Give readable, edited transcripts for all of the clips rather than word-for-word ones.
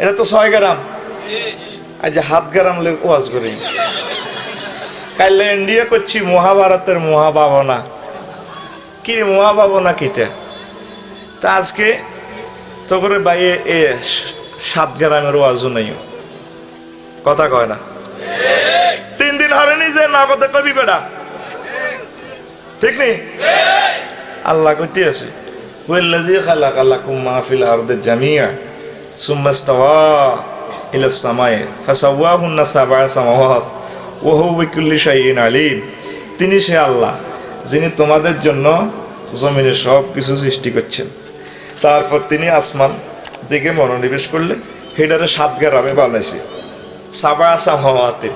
এটা তো 6 গ্রাম, আজ 7 গ্রাম ওয়াজ করি। কাইলে ইন্ডিয়া করছি মহাভারতের মহাভাবনা, কি রে মহাভাবনা কিতে? তা আজকে তো করে বাইয়ে 7 গ্রামের ওয়াজও নাই, কথা কয় না। 3 দিন হারেনি যে না কথা কবি বেড়া, ঠিক নেই? আল্লাহ কইতে আছে ওয়াল্লাযী খালাকালাকুম মা ফিল আরদি জামিআ সুম্মা ইসতাওয়া ইলাস সামাই ফাসাওয়াহুন্না সাবআ সামাওয়াত ওয়া হুয়া বিকুল্লি শাইইন আলীম। তিনি সে আল্লাহ যিনি তোমাদের জন্য জমিনে সব কিছু সৃষ্টি করছেন, তারপর তিনি আসমান দিকে মনোনিবেশ করলে হেডারে 7 গ্রামে বানাইছে। সাবআ সামাওয়াতে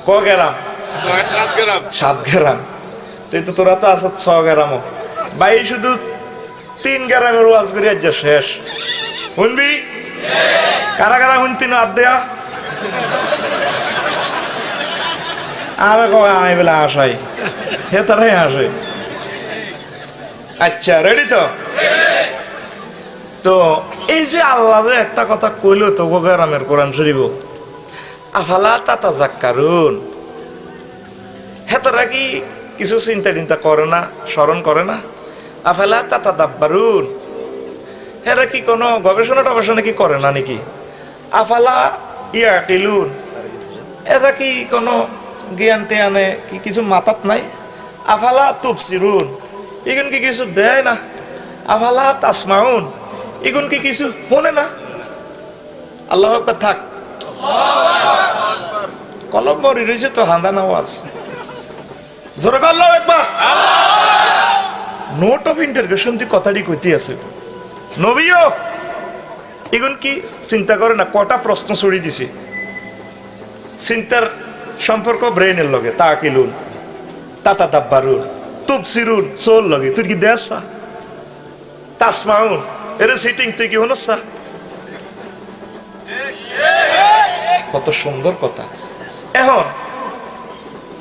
ক গ্রাম? 7 গ্রাম। তো তোরা তো আস 6 গ্রামও ভাই, শুধু 3 গ্রামের ওয়াজ করি আজ শেষ। শুনবি? কারা কারা শুনতি না হাত দেয়া? আর আমি বলে আসাই হে তারাই আসে। আচ্ছা রেডি তো? তো এই যে আল্লাহ যে একটা কথা কইল তো গ্রামের কোরআন শরীফ, আফালা তাতাযাক্কারুন, হে তারা কি কিছু চিন্তা টিন্তা করে না, স্মরণ করে না? আফালা তাতাদাব্বারুন, হেরা কি কোনো গবেষণা টবেষণা কি করে না নাকি? আফালা ইয়াকিলুন, এরা কি কোনো জ্ঞান টেয়ানে কি কিছু মাথাত নাই? আফালা তুবসিরুন, এগুন কি কিছু দেয় না? আফালা তাসমাউন, এগুন কি কিছু শোনে না? আল্লাহু আকবার। থাক, কলম মরি রয়েছে তো হান্দা নাওয়াজ জোরে আল্লাহু আকবার। নোট অফ ইন্টারগেশন তুই কথাটি কইতে আছে নবীও এগুন কি চিন্তা করে না? কটা প্রশ্ন ছড়ি দিছে, চিন্তার সম্পর্ক ব্রেনের লগে। তাকিলুন, তাতাদাব্বারুন, তুবসিরুন, সোল লগে তুই কি দেছা? তাসমাউন, এর সিটিং তুই কি হনসা? কত সুন্দর কথা। এখন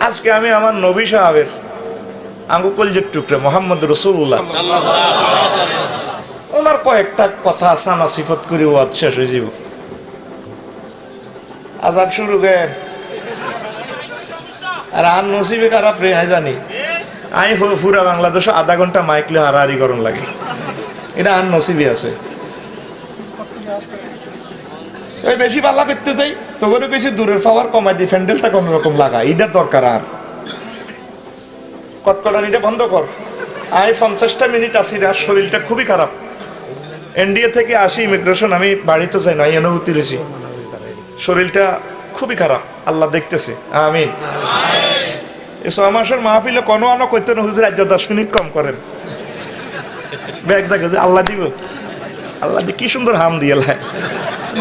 আজকে আমি আমার নবী সাহাবের আঙ্গুকলজের টুকরা মোহাম্মদ রাসূলুল্লাহ ওনার কয়েকটা কথা সানা সিফত করে ওয়াজ শেষ হয়ে যাব। আজাব শুরু করেন আর আন নসিবে খারাপ রে হয় জানি। আই পুরা বাংলাদেশ আধা ঘন্টা মাইকলে হারাহারি করণ লাগে, এটা আন নসিবে আছে। ওই বেশি পাল্লা করতে চাই তো করে কিছু দূরের পাওয়ার কমাই দিই, ফ্যান্ডেলটা কোন রকম লাগা, এটার দরকার। আর কটকটানিটা বন্ধ কর। আমি 50টা মিনিট আসি, আর শরীরটা খুবই খারাপ। ইন্ডিয়া থেকে আসি ইমিগ্রেশন, আমি বাড়িতে যাই না, এই অনুভূতি রয়েছি। শরীরটা খুবই খারাপ, আল্লাহ দেখতেছে। আমিন। এই 6 মাসের মাহফিলে কোনো আনো করতে না, হুজুর আজ 10 মিনিট কম করেন। ব্যাগ জায়গা আল্লাহ দিব, আল্লাহ দি কি সুন্দর হাম দিয়ে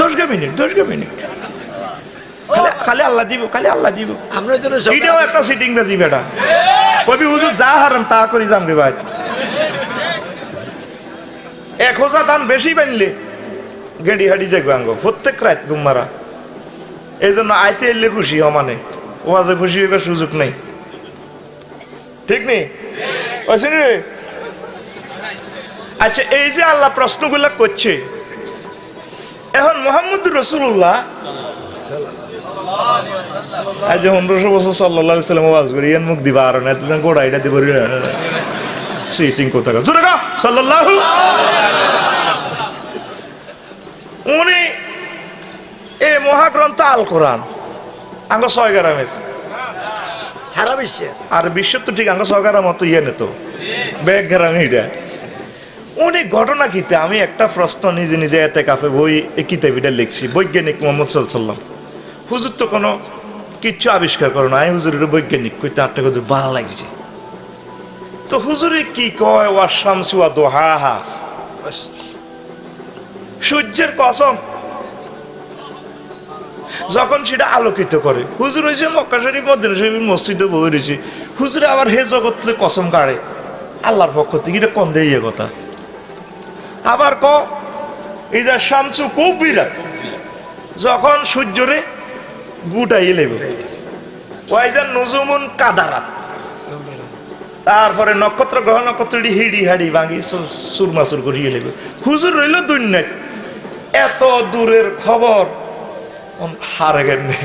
10 মিনিট খালি আল্লাহ দিব, খালি আল্লাহ দিব। এটাও একটা সিটিং বাজি বেটা। কবি হুজুর যা হারান তা করি যামগে ভাই। 1000 ধান বেশি বানলে গেড়ি হাড়ি যাইব আঙ্গ প্রত্যেক রাত ঘুম মারা। এই জন্য আইতে এলে খুশি মানে ওয়াজে খুশি হইবার সুযোগ নেই, ঠিক নেই? আচ্ছা, এই যে আল্লাহ প্রশ্নগুলা করছে, এখন মুহাম্মদুর রাসূলুল্লাহ আজ 1500 বছর সাল্লাল্লাহু আলাইহি ওয়াসাল্লাম ওয়াজ করি, এর মুখ দিবা আর না তুমি গোড়া এটা দিব সিটিং কথা জোরে গা সাল্লাল্লাহু। উনি এই মহাগ্রন্থ আল কোরআন আঙ্গ 6 গ্রামের সারা বিশ্বে, আর বিশ্ব তো ঠিক আঙ্গ 6 গ্রাম মতো ইয়ে নেতো ব্যাগ গ্রামে। এটা উনি ঘটনা কিতে আমি একটা প্রশ্ন নিজে নিজে এতে কাফে বই কিতাবিটা লিখছি। বৈজ্ঞানিক মোহাম্মদ সাল্লাল্লাহু আলাইহি ওয়াসাল্লাম হুজুর তো কোনো কিচ্ছু আবিষ্কার করো না, হুজুরের বৈজ্ঞানিক কইতে আটটা কথা ভালো লাগছে। তো হুজুরে কি কয় ওয়া শামসু ওয়া দুহাহা, সূর্যের কসম যখন সেটা আলোকিত করে। হুজুর হয়েছে মক্কা শরীফ মদিনা শরীফ মসজিদে বই রয়েছে, হুজুরে আবার হে জগৎ কসম কাড়ে আল্লাহর পক্ষ থেকে, এটা কোন দিয়ে কথা। আবার ক এই যে শামসু কুবিরা, যখন সূর্যরে গুটাই লেবে ওই যে নজুমুন কাদারাত, তারপরে নক্ষত্র গ্রহ নক্ষত্রটি হিড়ি হাড়ি ভাঙি সুরমাসুর করিয়ে লেবে। হুজুর রইল দুনিয়া এত দূরের খবর হারে গেলে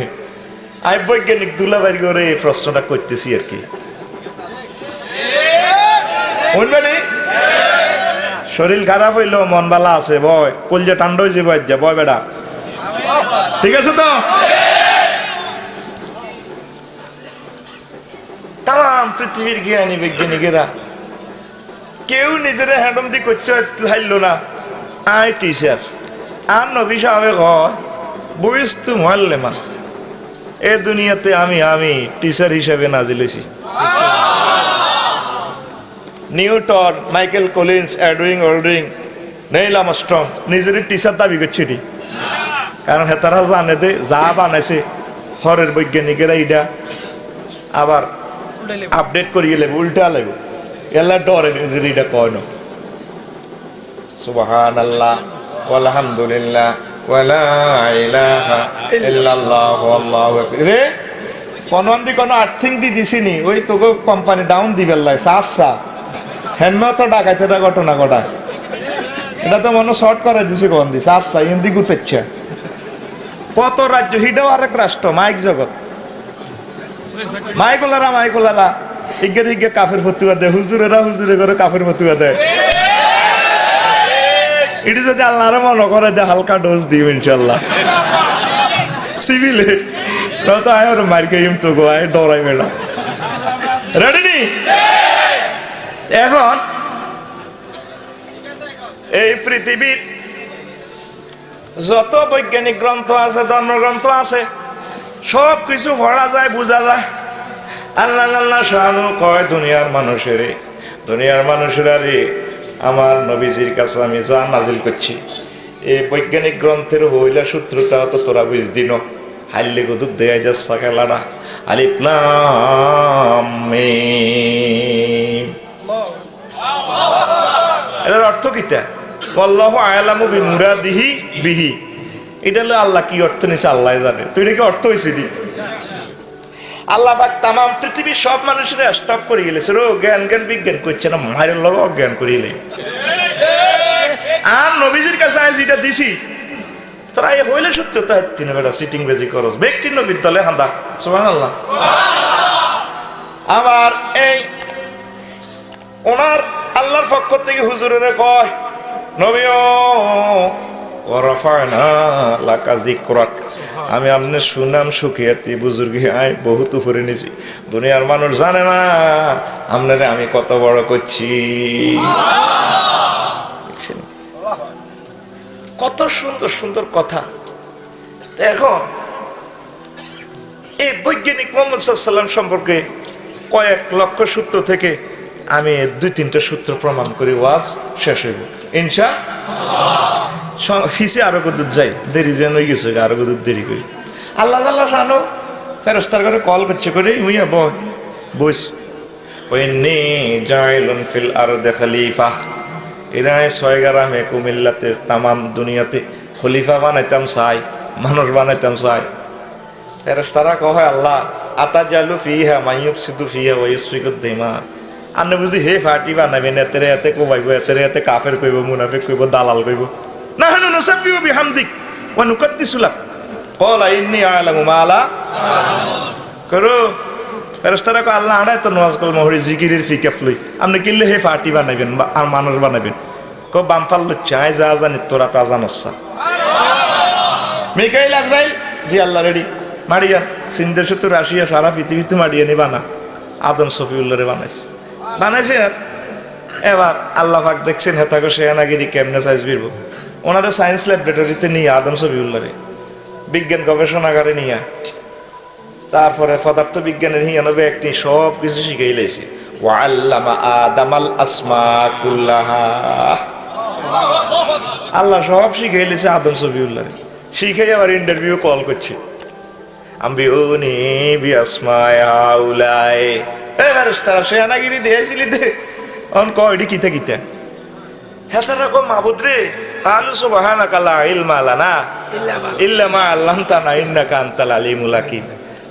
আমি বৈজ্ঞানিক দুলাবাড়ি করে এই প্রশ্নটা করতেছি আর কি। বুঝবেনি শরীর খারাপ হইলো মন বালা আছে বয় কলজা ঠান্ডা হয়েছে বয় যা বয় বেটা, ঠিক আছে তো? তাম পৃথিবীর জ্ঞানী বৈজ্ঞানিকেরা কেউ নিজের হ্যান্ডম দিয়ে করতে হারল না। আই টিচার আর নবী সাহেব হয় বইস তু মহাল্লেমা এ দুনিয়াতে আমি টিচার হিসেবে নাজিলেছি। Newton, Michael Collins, Edwin ওল্ডিং, nail Armstrong নিজের টিচার দাবি করছে নি, কারণ হেতারা জানে দে যা বানাইছে হরের বৈজ্ঞানিকেরা ইডা আবার আপডেট করিয়ে লেবে উল্টা লেবে এলা ডরে নিজের ইডা কয় না। সুবহানাল্লাহ আলহামদুলিল্লাহ ওয়ালা ইলাহা ইল্লাল্লাহ আল্লাহু আকবার। রে কোন আর্থিং দি দিছিনি ওই তোকে কোম্পানি ডাউন দিবেল লাই সাসা হেন তো ডাকাইতে দা ঘটনা ঘটা এটা তো মনে শর্ট করে দিছে কোন দিছে আচ্ছা হিন্দি গুতেচ্ছে কত রাজ্য হিডাও আরেক রাষ্ট্র মাইক জগৎ মাইকোলারা ইগে কাফের ফতুয়া দেয়, হুজুরেরা হুজুরে করে কাফের ফতুয়া দেয়। এটি যদি আল্লাহরে মনে করে দেয় হালকা ডোজ দিব ইনশাল্লাহ সিভিলে তো আয় ওর মার খাইম তো গো আয় ডরাই মেলা রেডি নি। এখন এই পৃথিবীর যত বৈজ্ঞানিক গ্রন্থ আছে ধর্মগ্রন্থ আছে সব কিছু পড়া যায় বোঝা যায়। আল্লাহ শানু কয় দুনিয়ার মানুষেরা রে আমার নবীজির কাছে আমি যা নাজিল করছি এই বৈজ্ঞানিক গ্রন্থের হইলা সূত্রটা তো তোরা বুঝ দিন হাইলে গুদুর দেয় যাচ্ছে খেলাটা আলিফ লাম মিম। এটার অর্থ কিটা আল্লাহু আ'লামু বিমুরাদিহি বিহি, এটা হলো আল্লাহ কি অর্থ নিছে আল্লাহ জানে। তুই এটা কি অর্থ হয়েছে দি আল্লাহ পাক তাম পৃথিবীর সব মানুষের স্টপ করে গেলেছে ও জ্ঞান বিজ্ঞান করছে না মায়ের লোক অজ্ঞান করিলে। আর নবীজির কাছে আমি যেটা দিছি তোরা এই হইলে সত্য তাই তিন বেলা সিটিং বেজি করস ব্যক্তি নবীর দলে হান্দা সুবহানাল্লাহ। আবার এই ওনার আল্লাহর পক্ষ থেকে হুজুরেরা কয় নবীও আমি আপনার সুনাম সুখিয়াতি বুজুর্গি আয় বহুত উপরে নিছি দুনিয়ার মানুষ জানে না আপনারে আমি কত বড় করছি। কত সুন্দর সুন্দর কথা। এখন এই বৈজ্ঞানিক মোহাম্মদ সাল্লাল্লাহু আলাইহি ওয়াসাল্লাম সম্পর্কে কয়েক লক্ষ সূত্র থেকে আমি 2-3টা সূত্র প্রমাণ করি ওয়াজ শেষ হইব ইনশাআল্লাহ। ফিসে আরো কদূর যাই দেরি যেন হয়ে গেছে আরো কদূর দেরি করি। আল্লাহ জানো ফেরেশতার করে কল করছে করে মুইয়া বইস ওইনি জাইলুন ফিল আরদি খলিফা এরা 6 গ্রামে কুমিল্লাতে তামাম দুনিয়াতে খলিফা বানাইতাম চাই মানুষ বানাইতাম চাই। ফেরেশতারা কয় আল্লাহ আতাজালু ফিহা মাইয়ুফসিদু ফিহা ওয়া ইসফিকুদ দিমা আন্নে বুঝি হে ফাটি বানাবেন এতেরে এতে কোবাইব এতেরে এতে কাফের কইব মুনাফিক কইব দালাল কইব না হানু নুসাব্বিহু বিহামদিক ওয়া নুকদ্দিসু লাক ক্বালা ইন্নী আ'লামু মা লা করো। ফেরেশতারা কয় আল্লাহ আড়াই তো নওয়াজ কল মহরি জিকিরের ফিকাফ লই আপনি কিল্লে হে ফাটি বানাবেন আর মানুষ বানাবেন ক বামফাল চাই যা জানি তোরা তা জানাস। মিকাইল আজরাইল জি আল্লাহ রেডি মারিয়া সিন্ধের সাথে রাশিয়া সারা পৃথিবীতে মারিয়া নি বানা আদম সফিউল্লাহরে বানাইছে। আর এবার আল্লাহ পাক দেখছেন হেতাকে সেনাগিরি কেমনে সাইজ বিরব ওনাদের সায়েন্স ল্যাবরেটরিতে নিয়ে আদম সফিউল্লাহরে বিজ্ঞান গবেষণাগারে নিয়ে তারপরে পদার্থ বিজ্ঞানের হিয়ানবে একটি সব কিছু শিখাই লাইছে ওয়া আল্লামা আদামাল আসমা কুল্লাহা। আল্লাহ সব শিখাই লাইছে আদম সফিউল্লাহরে শিখাই আবার ইন্টারভিউ কল করছে আম্বিউনি বিআসমায়া উলাই ফেরেশতারা সেনাগিরি দিয়েছিলি দে অন কয়ডি কিতা হেতারা কো মাবুদ রে কালু সুবহানাকা লা ইলমা লানা ইল্লা মা আল্লামতানা ইন্নাকা আনতাল আলিমুল হাকীম।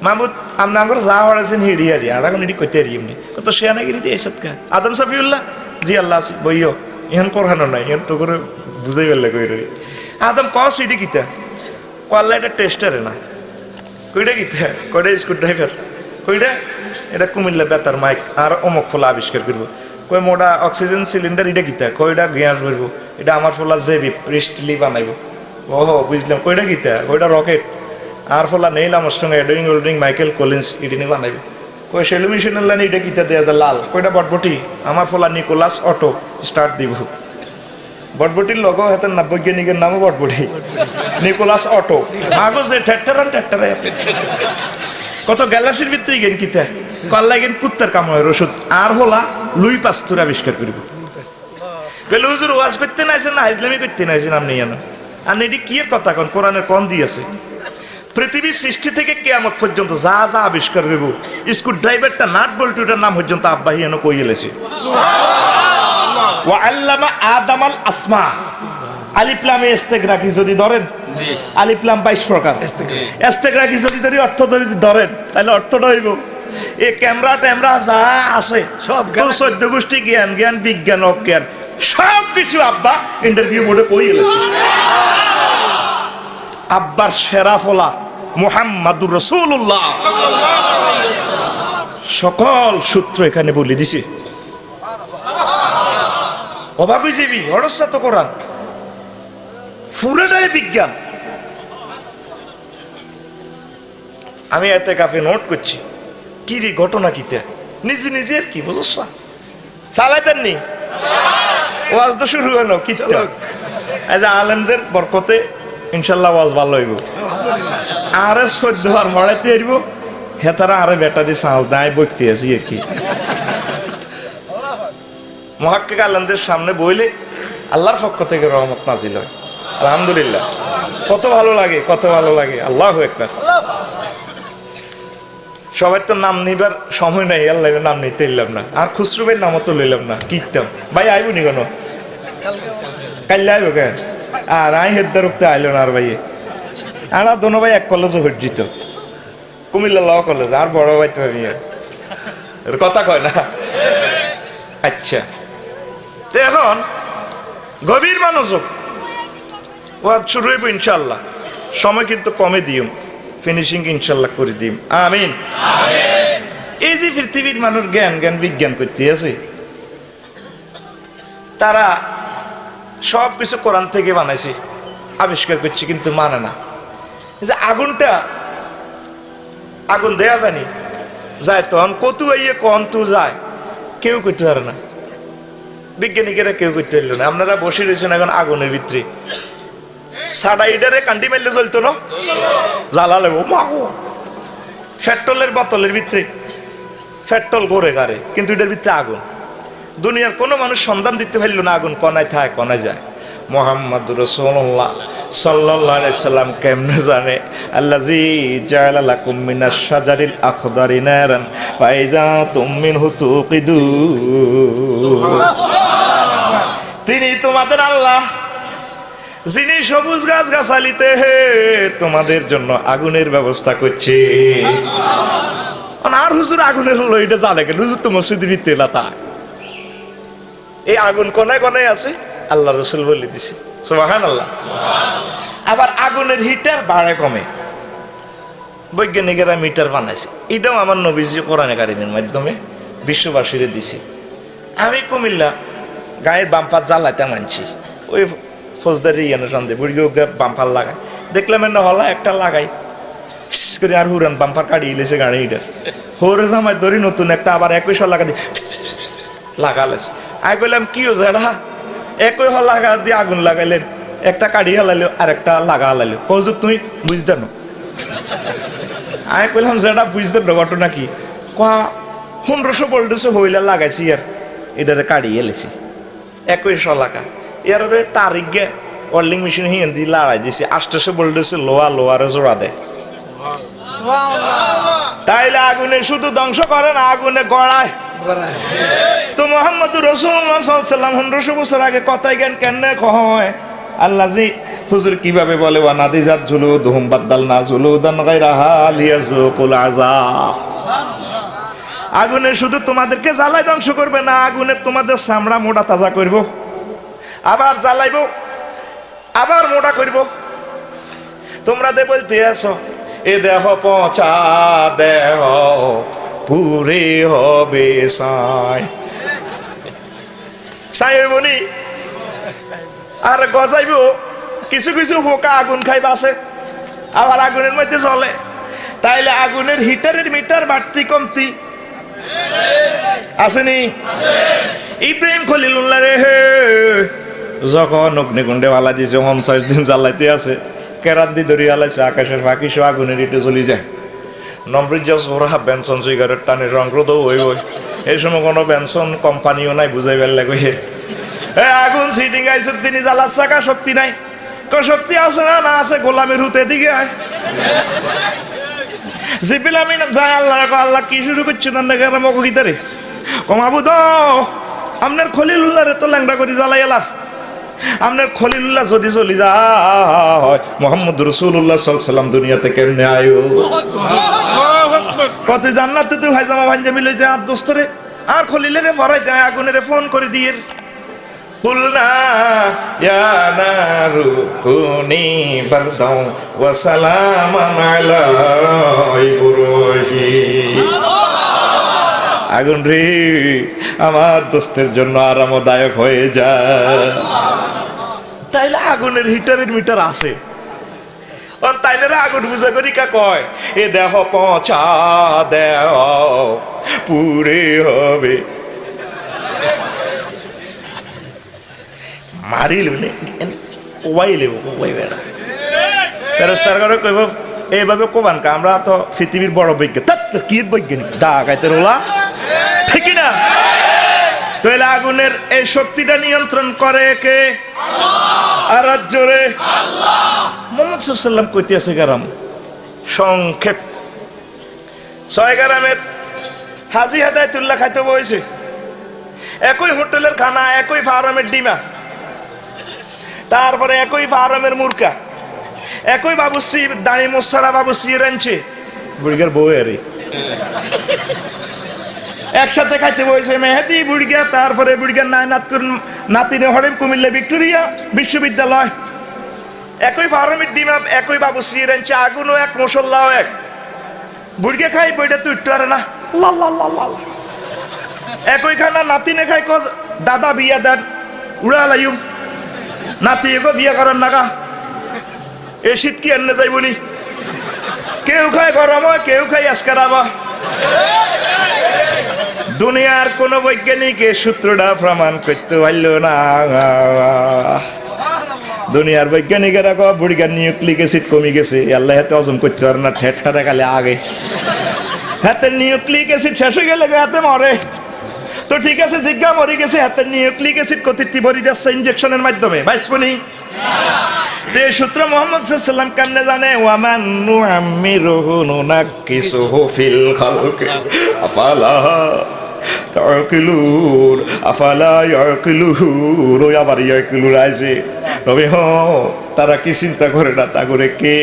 মাবুদ আমনা আগর যা হড়াছেন হিড়িয়ারি আর এখন এডি কইতে রিমনি কত সেনাগিরি দিয়েছত কা আদম সফিউল্লাহ জি আল্লাহ বইও ইহন কোরআন নাই ইহন তো করে বুঝাই বেলে কই রই আদম কস এটি কিতা কল্লা এটা টেস্টারে না কইটা কিতা কয়টা স্ক্রু ড্রাইভার কইটা এটা কুমিল্লা বেতার মাইক আর অমুক ফলা আবিষ্কার করবো কই মোটা অক্সিজেন সিলিন্ডার এটা কিতা কয়টা গ্যাস করবো এটা আমার ফলা জেবি প্রিস্টলি বানাইবো ওহো বুঝলাম কয়টা কিতা কয়টা রকেট আর ফলা নেইল আমস্ট্রং এডুইং ওল্ডিং মাইকেল কলিন্স ইডিনি বানাইবো কই সেলুমিশনের লাইন এটা কিতা দেয়া যায় লাল কয়টা বটবটি আমার ফলা নিকোলাস অটো স্টার্ট দিব বটবটির লগো হাতের না বৈজ্ঞানিকের নামও বটবটি নিকোলাস অটো মাগো যে ট্র্যাক্টর কত গ্যালাসির ভিতরে গেন কিতা কল্লা গেন কুত্তার কামড়ের ওষুধ আর হলা লুই পাস্তুর আবিষ্কার করব বলে হুজুর ওয়াজ করতে নাইছেন না ইসলামি করতে নাইছেন আপনি জানো আর এটি কি এর কথা কোন কোরআনের কোন দিয়েছে পৃথিবীর সৃষ্টি থেকে কিয়ামত পর্যন্ত যা যা আবিষ্কার হইব স্ক্রু ড্রাইভারটা নাট বল্টুটার নাম পর্যন্ত আব্বাহি এনে কই এলেছে ওয়া আল্লামা আদামাল আসমা আলিফ লামে ইস্তেগরাকি যদি ধরেন আলিফ লাম 22 প্রকার ইস্তেগরাকি যদি ধরি অর্থ ধরি ধরেন তাহলে অর্থটা হইব এই ক্যামেরা ট্যামেরা যা আছে সব 14 গোষ্ঠী জ্ঞান বিজ্ঞান অজ্ঞান সব কিছু আব্বা ইন্টারভিউ মোডে কই এলেছে আব্বার সেরা ফলা মুহাম্মাদুর রাসূলুল্লাহ সকল সূত্র এখানে বলে দিছি অবাক হয়ে যাবি অরসা তো কোরআন পুরোটাই বিজ্ঞান আমি এতে কাফে নোট করছি কি রে ঘটনা কিতে নিজে আর কি বুঝছ চালাইতেন নি ওয়াজ তো শুরু হলো কি আলেমদের বরকতে ইনশাল্লাহ ওয়াজ ভালো হইব আরে 14 বার মরাইতে হইব হেতারা আরে বেটা দিয়ে সাহস দেয় বইতে আছি আর কি মুহাক্কিক আলেমদের সামনে বইলে আল্লাহর পক্ষ থেকে রহমত নাজিল হয় আলহামদুলিল্লাহ কত ভালো লাগে আল্লাহু আকবার সবাই তো নাম নিবার সময় নাই আল্লাহ নাম নিতে এলাম না আর খুসরুবের নামও তো লইলাম না কীর্তন ভাই আইব নি কেন কাল্লা আইব কেন আর আই হেদ্দার উঠতে আইল না আর ভাইয়ে আর দোনো ভাই এক কলেজে হজ্জিত কুমিল্লা ল কলেজ আর বড় ভাই তো কথা কয় না আচ্ছা তো এখন গভীর মনোযোগ ওয়াজ শুরু হইব ইনশাআল্লাহ সময় কিন্তু কমে দিও ফিনিশিং ইনশাআল্লাহ করে দিম আমিন এই যে পৃথিবীর মানুষ জ্ঞান বিজ্ঞান করতে আছে তারা সব কিছু কোরআন থেকে বানাইছে আবিষ্কার করছে কিন্তু মানে না যে আগুন দেয়া জানি যায় তখন কত আইয়ে কন তো যায় কেউ করতে পারে না বিজ্ঞানীরা কেউ করতে পারল না আপনারা বসে রয়েছেন এখন আগুনের ভিতরে সাডাইডারে কান্ডি মারলে চলতো না জ্বালা লাগবো মাগো পেট্রোলের বোতলের ভিতরে পেট্রোল ঘরে গারে কিন্তু এটার ভিতরে আগুন দুনিয়ার কোনো মানুষ সন্ধান দিতে পারল না আগুন কনায় থাকে কনায় যায় মুহাম্মাদুর রাসূলুল্লাহ সাল্লাল্লাহু আলাইহি সাল্লাম কেমনে জানে আল্লাযী জাআলা লাকুম মিনাশ শাজারিল আখদারি নারান ফাইজা তুমিনহু তুকিদুন তিনি তোমাদের আল্লাহ যিনি সবুজ গাছ গাছালিতে তোমাদের জন্য আগুনের ব্যবস্থা করছে আর হুজুর আগুনের হলো এটা জানে কেন হুজুর তো মসজিদের ভিতরে লাতা এই আগুন কোনায় কোনায় আছে আল্লাহ রসুল বলে দিছে সুবহানাল্লাহ আবার আগুনের হিটার বাড়ে কমে বৈজ্ঞানিকেরা মিটার বানাইছে এটাও আমার নবীজি কোরআনে কারিমের মাধ্যমে বিশ্ববাসীরে দিছে আমি কুমিল্লা গায়ের বাম্পার জ্বালাইতে মানছি ওই ফৌজদারি সন্দেহ বুড়ি বাম্পার লাগাই দেখলাম না হলা একটা লাগাই করে আর হুরান বাম্পার কাটিয়ে লেছে গাড়িটার হোরে জামাই ধরি নতুন একটা আবার 21 লাগা দিয়ে লাগালেছে আমি বললাম কি হয়েছে এটা 21 লাগা দিয়ে আগুন লাগাইলেন একটা কাটি হালাইলো আর একটা লাগা হালাইলো হুজুর তুমি বুঝতে না আমি বললাম যেটা বুঝতে না ঘটনা কি 1500 ভোল্টেজ হইলা লাগাইছি আর এটারে কাটিয়ে এলেছি 21 লাগা এর তারিখ গে ওয়েল্ডিং মেশিন হিয়ান দিয়ে লড়াই দিছে 800 ভোল্টেজ লোয়ারে জোড়া দেয় তাইলে আগুনে শুধু ধ্বংস করে না আগুনে গড়ায় তো মুহাম্মদুর রাসূলুল্লাহ সাল্লাল্লাহু আলাইহি ওয়াসাল্লাম 1500 বছর আগে কথাই জ্ঞান কেন কয় আল্লাহ জি হুজুর কিভাবে বলে ওয়া নাদিজাত জুলুদুহুম বাদদালনা জুলুদান গায়রাহা লিয়াযুকুল আযাব আগুনে শুধু তোমাদেরকে জ্বালাই ধ্বংস করবে না আগুনে তোমাদের চামড়া মোটা তাজা করব আবার জ্বালাইব আবার মোটা করব। তোমরা দে বলতে আছো এ দেহ পচা দেহ পুরে হবে সাই সাই বনি আর গজাইব। কিছু কিছু পোকা আগুন খাই বাসে, আবার আগুনের মধ্যে চলে। তাইলে আগুনের হিটারের মিটার বাড়তি কমতি আসেনি? ইব্রাহিম খলিলুল্লাহ রে যখন অগ্নিকুণ্ডে বালা দিয়েছে 50 দিন জ্বালাইতে আছে, কেরান্দি ধরি আলাইছে, আকাশের ফাঁকি সব আগুনের ইটে চলে যায়। নম্রিত ওরা বেনসন সিগারেট টানে রংক্রদ ওই ওই এই সময় কোনো বেনসন কোম্পানিও নাই বুঝাই বেলা কইয়ে আগুন সিটিং আইসুর তিনি জ্বালার চাকা শক্তি নাই। শক্তি আছে না? না আছে, গোলামের হুতে দিকে আয় জিপিল আমি যাই আল্লাহ আল্লাহ কি শুরু করছেন মকিতারে কমাবু তো আপনার খলিলুল্লাহ রে তো ল্যাংড়া করে জ্বালাই এলার। আপনার খলিলুল্লাহ যদি চলি যায় মোহাম্মদ রাসূলুল্লাহ সাল্লাল্লাহু আলাইহি ওয়াসাল্লাম দুনিয়াতে কেমনে আয়ো? কত জান্নাতে তুই হাইজামা ভাঞ্জামি লইছে আর দোস্তরে আর খলিলেরে ফরাই দেয় আগুনেরে ফোন করে দিয়ে কুলনা ইয়া নারু কুনি বারদাও ওয়া সালামান আলা ইব্রাহিম। আগুন রে আমার দোস্তের জন্য আরামদায়ক হয়ে যায়। তাইলে আগুনের হিটারের মিটার আছে, তাইলে আগুন পূজা করি কা কয় এ দেহ পচা দেহ পুরে হবে। মারিল ওয়াই লেব ওয়াই বেড়া ফেরেশতার ঘরে কইব এইভাবে কোবান কা আমরা তো পৃথিবীর বড় বৈজ্ঞানিক কি বৈজ্ঞানিক ডাকাইতের ওলা ঠিক না? তাহলে আগুনের এই শক্তিটা নিয়ন্ত্রণ করে কে? আর জোরে মুহাম্মদ সাল্লাল্লাহু আলাইহি ওয়াসাল্লাম কইতে আছে গ্রাম সংক্ষেপ 6 গ্রামের হাজী হেদায়েতুল্লাহ খাইতে বইছে, একই হোটেলের খানা, একই ফার্মের ডিমা, তারপরে একই ফার্মের মুরকা, একই বাবুসি দাঁড়ি মোসারা বাবুসি রাঞ্চে বুড়িগার বউ আরে একসাথে খাইতে বসে মেহেদি বুড়িগা, তারপরে বুড়িগার নাতিনে হরে কুমিল্লা ভিক্টোরিয়া বিশ্ববিদ্যালয়, একই ফার্মের ডিমা, একই বাবুসি রাঞ্চে, আগুনও এক, মশল্লাও এক। বুড়িগা খাই বইটা তুই আর না একই খানা নাতিনে খাই কজ দাদা বিয়া দেন উড়া লাইম নাতি এগো বিয়ে করার নাগা এ শীত কি এনে যাইবনি। কেউ খায় গরম হয়, কেউ খায় আজকারাবা। দুনিয়ার কোন বৈজ্ঞানিক এই সূত্রটা প্রমাণ করতে পারল না। দুনিয়ার বৈজ্ঞানিকেরা কয় বুড়িগার নিউক্লিক অ্যাসিড কমে গেছে, আল্লাহ হাতে হজম করতে পারে না, ঠেটটা দেখালে আগে হাতে নিউক্লিক অ্যাসিড শেষ হয়ে গেলে হাতে মরে। তো ঠিক আছে জিজ্ঞা মরে গেছে, হাতে নিউক্লিক অ্যাসিড কতিটি ভরি যাচ্ছে ইনজেকশনের মাধ্যমে বাইসপনি। তো এই সূত্র মুহাম্মদ সাল্লাল্লাহু আলাইহি ওয়াসাল্লাম কেমনে জানে? ওয়ামান নুআম্মিরুহু নুনাক্কিসুহু ফিল খালকি আফালা তাকিলুন আফালা ইয়াকিলুন। ওই আবার ইয়াকিলুন আছে তবে তারা কি চিন্তা করে না? তা করে কে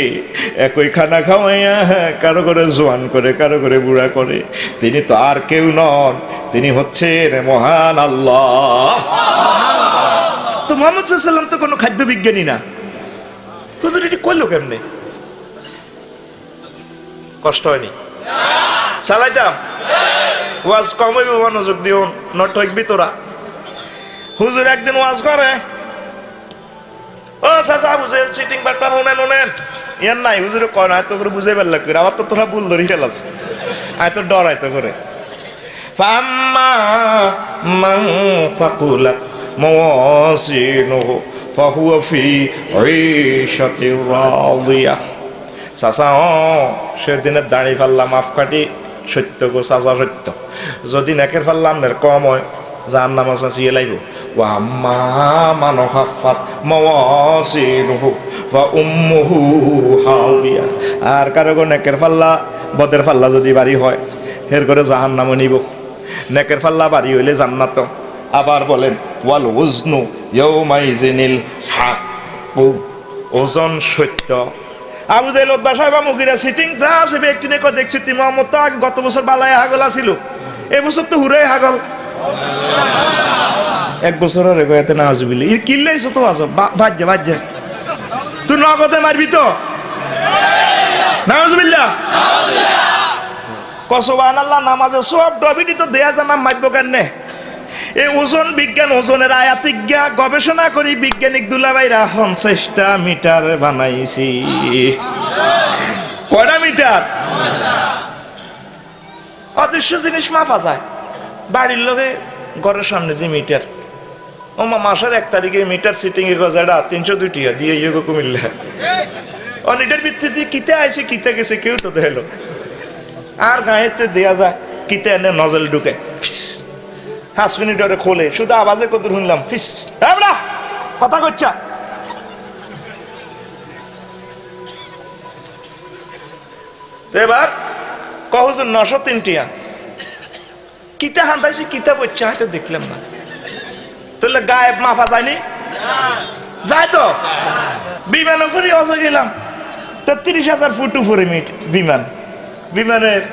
একই খানা খাওয়াইয়া কারো করে জোয়ান করে, কারো করে বুড়া করে। তিনি তো আর কেউ নন, তিনি হচ্ছেন মহান আল্লাহ। তো মুহাম্মদ সাল্লাল্লাহু আলাইহি ওয়াসাল্লাম তো কোনো খাদ্য বিজ্ঞানী না, হুজুর এটি করলো কেমনে? কষ্ট হয়নি? চালাইতাম ওয়াজ কম হইব, মনোযোগ দিও নটকবি তোরা। হুজুর একদিন ওয়াজ করে, ও চাচা বুঝে চিটিং বাটপার হোনেন হোনেন ইয়ার নাই। হুজুরে কয় না এত করে বুঝাই পারলাম করে, আবার তো তোরা ভুল ধরি ফেলাস, আয় তো ডর আয় তো করে। ফাম্মা মান ফাকুলাত মাওয়াজিনুহু ফাহুয়া ফি ঈশাতির রাদিয়াহ। চাচা সেদিনের দাঁড়ি ফাল্লা মাফ কাটি সত্য গো চাচা সত্য। যদি নেকের ফাল্লা আপনার কম হয় জাহান্নামে চাচিয়ে লাইব। ওয়া আম্মা মান খাফফাত মাওয়াজিনুহু ফা উম্মুহু হাওিয়া। আর কারো গো নেকের ফাল্লা বদের ফাল্লা যদি বাড়ি হয় এর করে জাহান্নামে নিব, নেকের ফাল্লা বাড়ি হইলে জান্নাত। আবার বলেন ওয়াল ওজনু ইয়াউমাইজিনিল হক, ওজন সত্য। আবু জাহেল উতবা সাহেবা মুগিরা সিটিং যা আছে ব্যক্তি নে কো দেখছি তি মুহাম্মদ তো গত বছর বালায় হাগল আছিল, এই বছর তো হুরাই হাগল। এক বছর আরে গয়াতে না আজুবিলি ই কিল্লাইছো তো আজ বাজ্জে বাজ্জে তুই নগদে মারবি তো? নাউজুবিল্লাহ। সুবহানাল্লাহ। নামাজে সব ডবিটি তো দেয়া জানা মারব কেন? এই ওজন বিজ্ঞান, ওজনের আয়াতিক গবেষণা করি বিজ্ঞানিক দুলাভাইরা 50টা মিটার বানাইছি। কয়টা মিটার? অদৃশ্য জিনিস মাপা যায়। বাড়ির লোকে ঘরের সামনে দিয়ে মিটার, ও মাসের 1 তারিখে মিটার সিটিং এ গজাটা 302 টাকা দিয়ে ইয়ে কুমিল্লা অনিটার ভিত্তিতে কিতে আইছে কিতে গেছে কেউ তো দেখলো। আর গায়েতে দেয়া যায় কিতে এনে নজল ঢুকে 5 মিনিট ধরে খোলে, শুধু আওয়াজে কত শুনলাম ফিস কথা করছা। এবার কহজন 903 টিয়া কিতা হান্তাইছি কিতা বলছে হয়তো দেখলাম না। তাহলে গায়েব মাফা যায়নি? যায় তো। বিমান উপরে অজে গেলাম 30,000 ফুট উপরে বিমান, বিমানের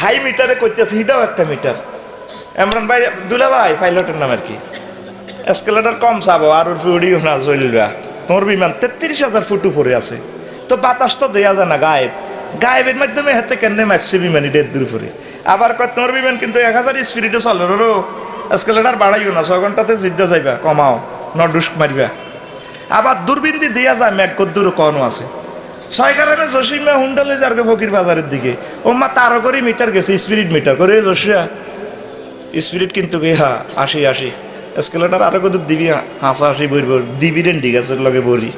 হাই মিটারে করতেছে এটাও একটা মিটার। এমরান ভাই দুলা ভাই পাইলটের নাম আর কি, এসকেলেটর কম চাবো আর উড়িও না চলবা। তোমার বিমান 33,000 ফুট উপরে আছে, তো বাতাস তো দেয়া যায় না। গায়েব, গায়েবের মাধ্যমে হাতে কেন মাপছে বিমান এর দূর উপরে। আবার কয় তোমার বিমান কিন্তু 1000 স্পিডে চলে, রো এসকেলেটর বাড়াইও না, 6 ঘন্টাতে জিদ্দা যাইবা, কমাও নডুস্ক মারবা। আবার দূরবীন দিয়ে দেয়া যায় মেঘ দূর কনও আছে। 6 কারণে জসিমা হুন্ডালে যারকে ফকির বাজারের দিকে ও মা 13 করে মিটার গেছে, স্পিরিট মিটার করে জসিয়া স্পিরিট কিন্তু হা 80 এসকেলেটার আরো কত দিবি 80 বইব ডিভিডেন্ড গাছের লগে বড়ি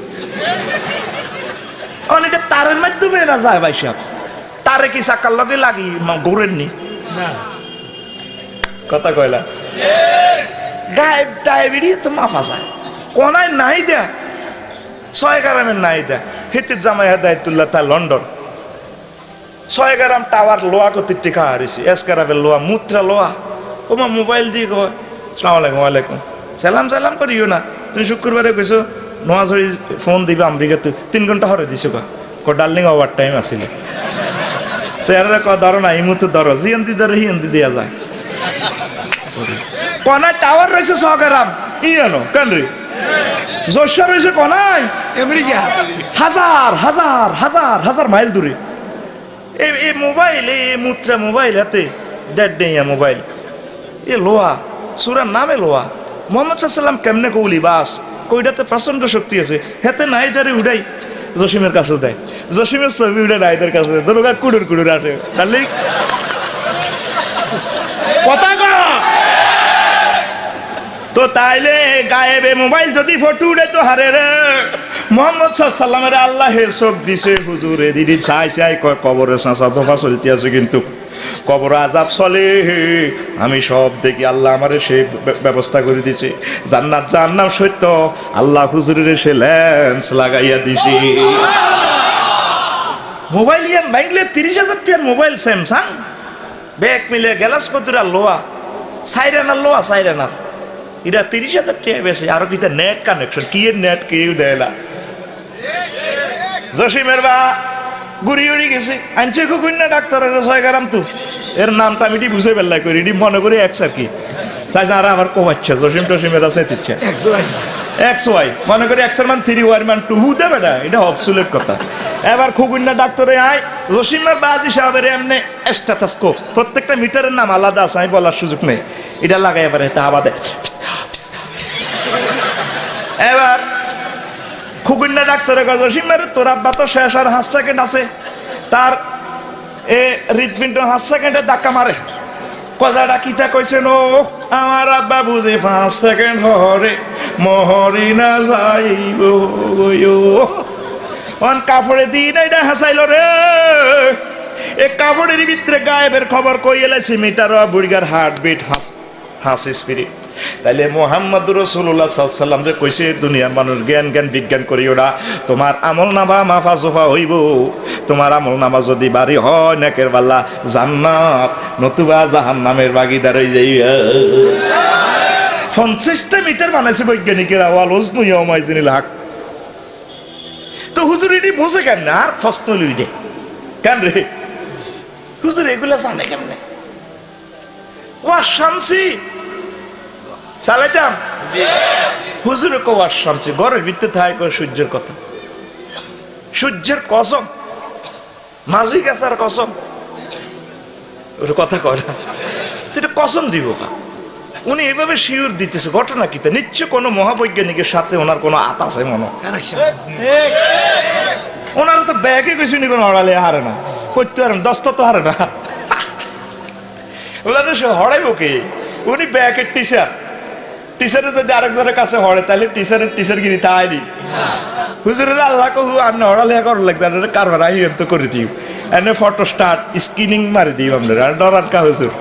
অনেকটা তারের মাধ্যমে না যায় ভাই সাহেব। তারে কি চাকার লগে লাগি ঘুরেননি না কথা কয়লা গায়েব ডায়াবেটিস তো মাফা যায় কোনায় নাই দেয়া 6 গ্রামের নাই দেয়া হিতির জামাই হেদায়তুল্লাহ তা লন্ডন 6 গ্রাম টাওয়ার লোয়া কত টিকা হারিয়েছি এসকারাবের লোয়া মুত্রা লোয়া ওমা মোবাইল দিয়ে কয় আসসালামু আলাইকুম। ওয়ালাইকুম সালাম। সালাম করিও না তুমি শুক্রবারে কইছো নোয়াঝড়ি ফোন দিবা আমেরিকাতে 3 ঘন্টা হরে দিছো ক ডার্লিং ওভার টাইম আসিল তো এর ধরো না এই মুহূর্তে ধরো জিয়ন্তি ধরো হিয়ন্তি দেওয়া যায় কনায় টাওয়ার রয়েছে 6 গ্রাম ইয়ানো কেন রে জোশা রয়েছে কনায় আমেরিকা হাজার হাজার হাজার হাজার মাইল দূরে। এই মোবাইল এই মুত্রা মোবাইল হাতে 1.5 ডেইয়া মোবাইল এ লোহা সুরার নামে লোহা। মোহাম্মদ সাল্লাম কেমনে কৌলি বাস কইটাতে প্রচন্ড শক্তি আছে হেতে নাইদারে উড়াই জসিমের কাছে দেয়, জসিমের ছবি উড়ে নাইদের কাছে দেয়, দরকার কুড়ুর কুড়ুর আসে তাহলে কথা তো তাইলে গায়েবে মোবাইল যদি ফটো উড়ে তো হারে রে। মোহাম্মদ সাল্লামের আল্লাহ চোখ দিছে হুজুরে দিদি চাই চাই কয় কবরের চাঁচা দফা চলতে আছে কিন্তু কবর আজাব চলে আমি সব দেখি আল্লাহ আমারে সে ব্যবস্থা করে দিছে জান্নাত জাহান্নাম সত্য আল্লাহ হুজুরের সে লেন্স লাগাইয়া দিছে। মোবাইল ইয়ান ভাঙলে 30,000 টাকার মোবাইল স্যামসাং ব্যাগ মিলে গ্লাস কতটা লোয়া সাইরেনার লোয়া সাইরেনার এটা 30,000 টাকা বেশি। আরো কিটা নেট কানেকশন কি এর নেট কেউ দেয় না। জসিমের বা গুড়ি উড়ি গেছে আনছে কুকুর না ডাক্তার 6 গ্রাম তো এর নামটা আমি বুঝে বেল্লাই করি মনে করি এক্স আর কি চাইছে আর আমার কমাচ্ছে জসিম টসিমের আছে দিচ্ছে এক্স ওয়াই মনে করি এক্স এর মান 3 ওয়াই মান 2 হুদে বেটা এটা অবসুলেট কথা। এবার খুকুন্না ডাক্তারে আয় জসিমের বাজি সাহেবের এমনি স্ট্যাটাসকোপ প্রত্যেকটা মিটারের নাম আলাদা আছে আমি বলার সুযোগ নেই এটা লাগাই এবারে তা আবাদে। এবার খুকুন্না ডাক্তারে কয় জসিমের তোর আব্বা তো শেষ আর 5 সেকেন্ড আছে তার এ হৃদপিণ্ড 5 সেকেন্ডে ধাক্কা মারে কথাটা কিতা কইছেন ও আমার আব্বা বুঝে 5 সেকেন্ড হরে মহরি না যাইব অন কাপড়ে দিন এটা হাসাইল রে এ কাপড়ের ভিতরে গায়েবের খবর কই এলাইছি মিটার বুড়িগার হার্টবিট হাস স্পিরিট। তাইলে মুহাম্মদুর রাসূলুল্লাহ সাল্লাল্লাহু আলাইহি ওয়াসাল্লাম যে কইছে দুনিয়ার মানুষ জ্ঞান বিজ্ঞান করিও না তোমার আমল নামা মাফা জোফা হইব তোমার আমল নামা যদি বাড়ি হয় নেকের বাল্লা জান্নাত নতুবা জাহান্নামের ভাগীদার হয়ে যাইবা। 50টা মিটার বানাইছে বৈজ্ঞানিকেরা ওয়াল ওজনু ইয়াউমাইজিনিল হক। তো হুজুর এটি বোঝে কেমনে আর প্রশ্ন লই দে কেন রে হুজুর এগুলা জানে কেমনে ওয়া শামসি চালাইতাম হুজুরে কোয়ার শামসি ঘরের ভিতরে থাকে করে সূর্যের কথা সূর্যের কসম, মাঝি গাছার কসম, ওর কথা কয় না, এটা কসম দিব না। উনি এভাবে শিওর দিতেছে, ঘটনা কি? নিশ্চয় কোনো মহাবৈজ্ঞানিকের সাথে ওনার কোনো আত আছে মনে। ওনারা তো ব্যাগে কিছু নি, কোনো হড়ালে হারে না, করতে পারেন, দস্তা তো হারে না। ওনারা সে হড়াইব কে? উনি ব্যাগের টিচার, টিচারে যদি আরেকজনের কাছে হড়ে তাহলে টিচার গিরি তাইনি। হুজুরের আল্লাহ কহু আপনি হড়ালে করার লাগবে, কারবার আহির তো করে দিও, এনে ফটো স্টার্ট স্ক্রিনিং মারি দিও আপনার, আর ডরান কা হুজুর।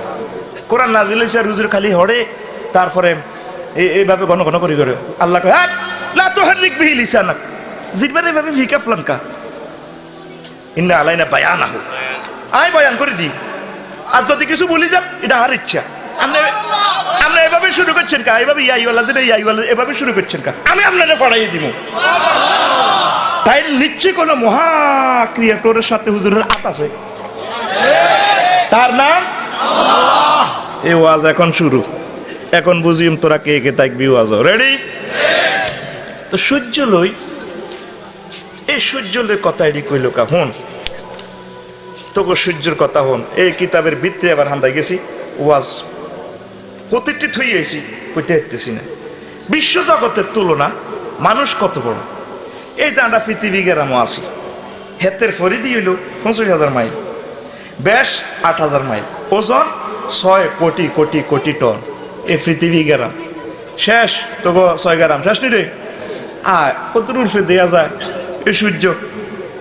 কোরআন নাজিল হইছে আর হুজুর খালি হড়ে, তারপরে এইভাবে ঘন ঘন করে করে আল্লাহ কয় লা তুহাররিক বিহি লিসানাক, জিহ্বার এইভাবে ফিকা ফ্লানকা, ইন্না আলাইনা বায়ানাহু, আই বয়ান করে দিই। আর যদি কিছু বলি যান এটা আর ইচ্ছা, আপনি এভাবে শুরু করছেন কা? এইভাবে ইয়াইওয়ালা যেটা ইয়াইওয়ালা এভাবে শুরু করছেন কা? আমি আপনারে পড়াইয়ে দিব। তাই নিশ্চয় কোনো মহা ক্রিয়েটরের সাথে হুজুরের আত আছে, তার নাম আল্লাহ। এই ওয়াজ এখন শুরু, এখন বুঝিম তোরা কে কে তাকবি ওয়াজ রেডি। তো সূর্য লই, এই সূর্য লই কথা এডি কইল কা হন, তোকে সূর্যের কথা হন। এই কিতাবের ভিতরে আবার হান্দাই গেছি, ওয়াজ প্রতিটি থই আইছি, কইতে হেঁটেছি না। বিশ্বজগতের তুলনা মানুষ কত বড়। এই যে আমরা পৃথিবী গেরামো আছি, হেতের ফরিদি হইল 25,000 মাইল, ব্যাস 8,000 মাইল, ওজন 6 কোটি কোটি কোটি টন। এই পৃথিবী গেরাম শেষ, তোকে 6 গ্রাম শেষ নি রে। আর কত রূপে দেয়া যায় এই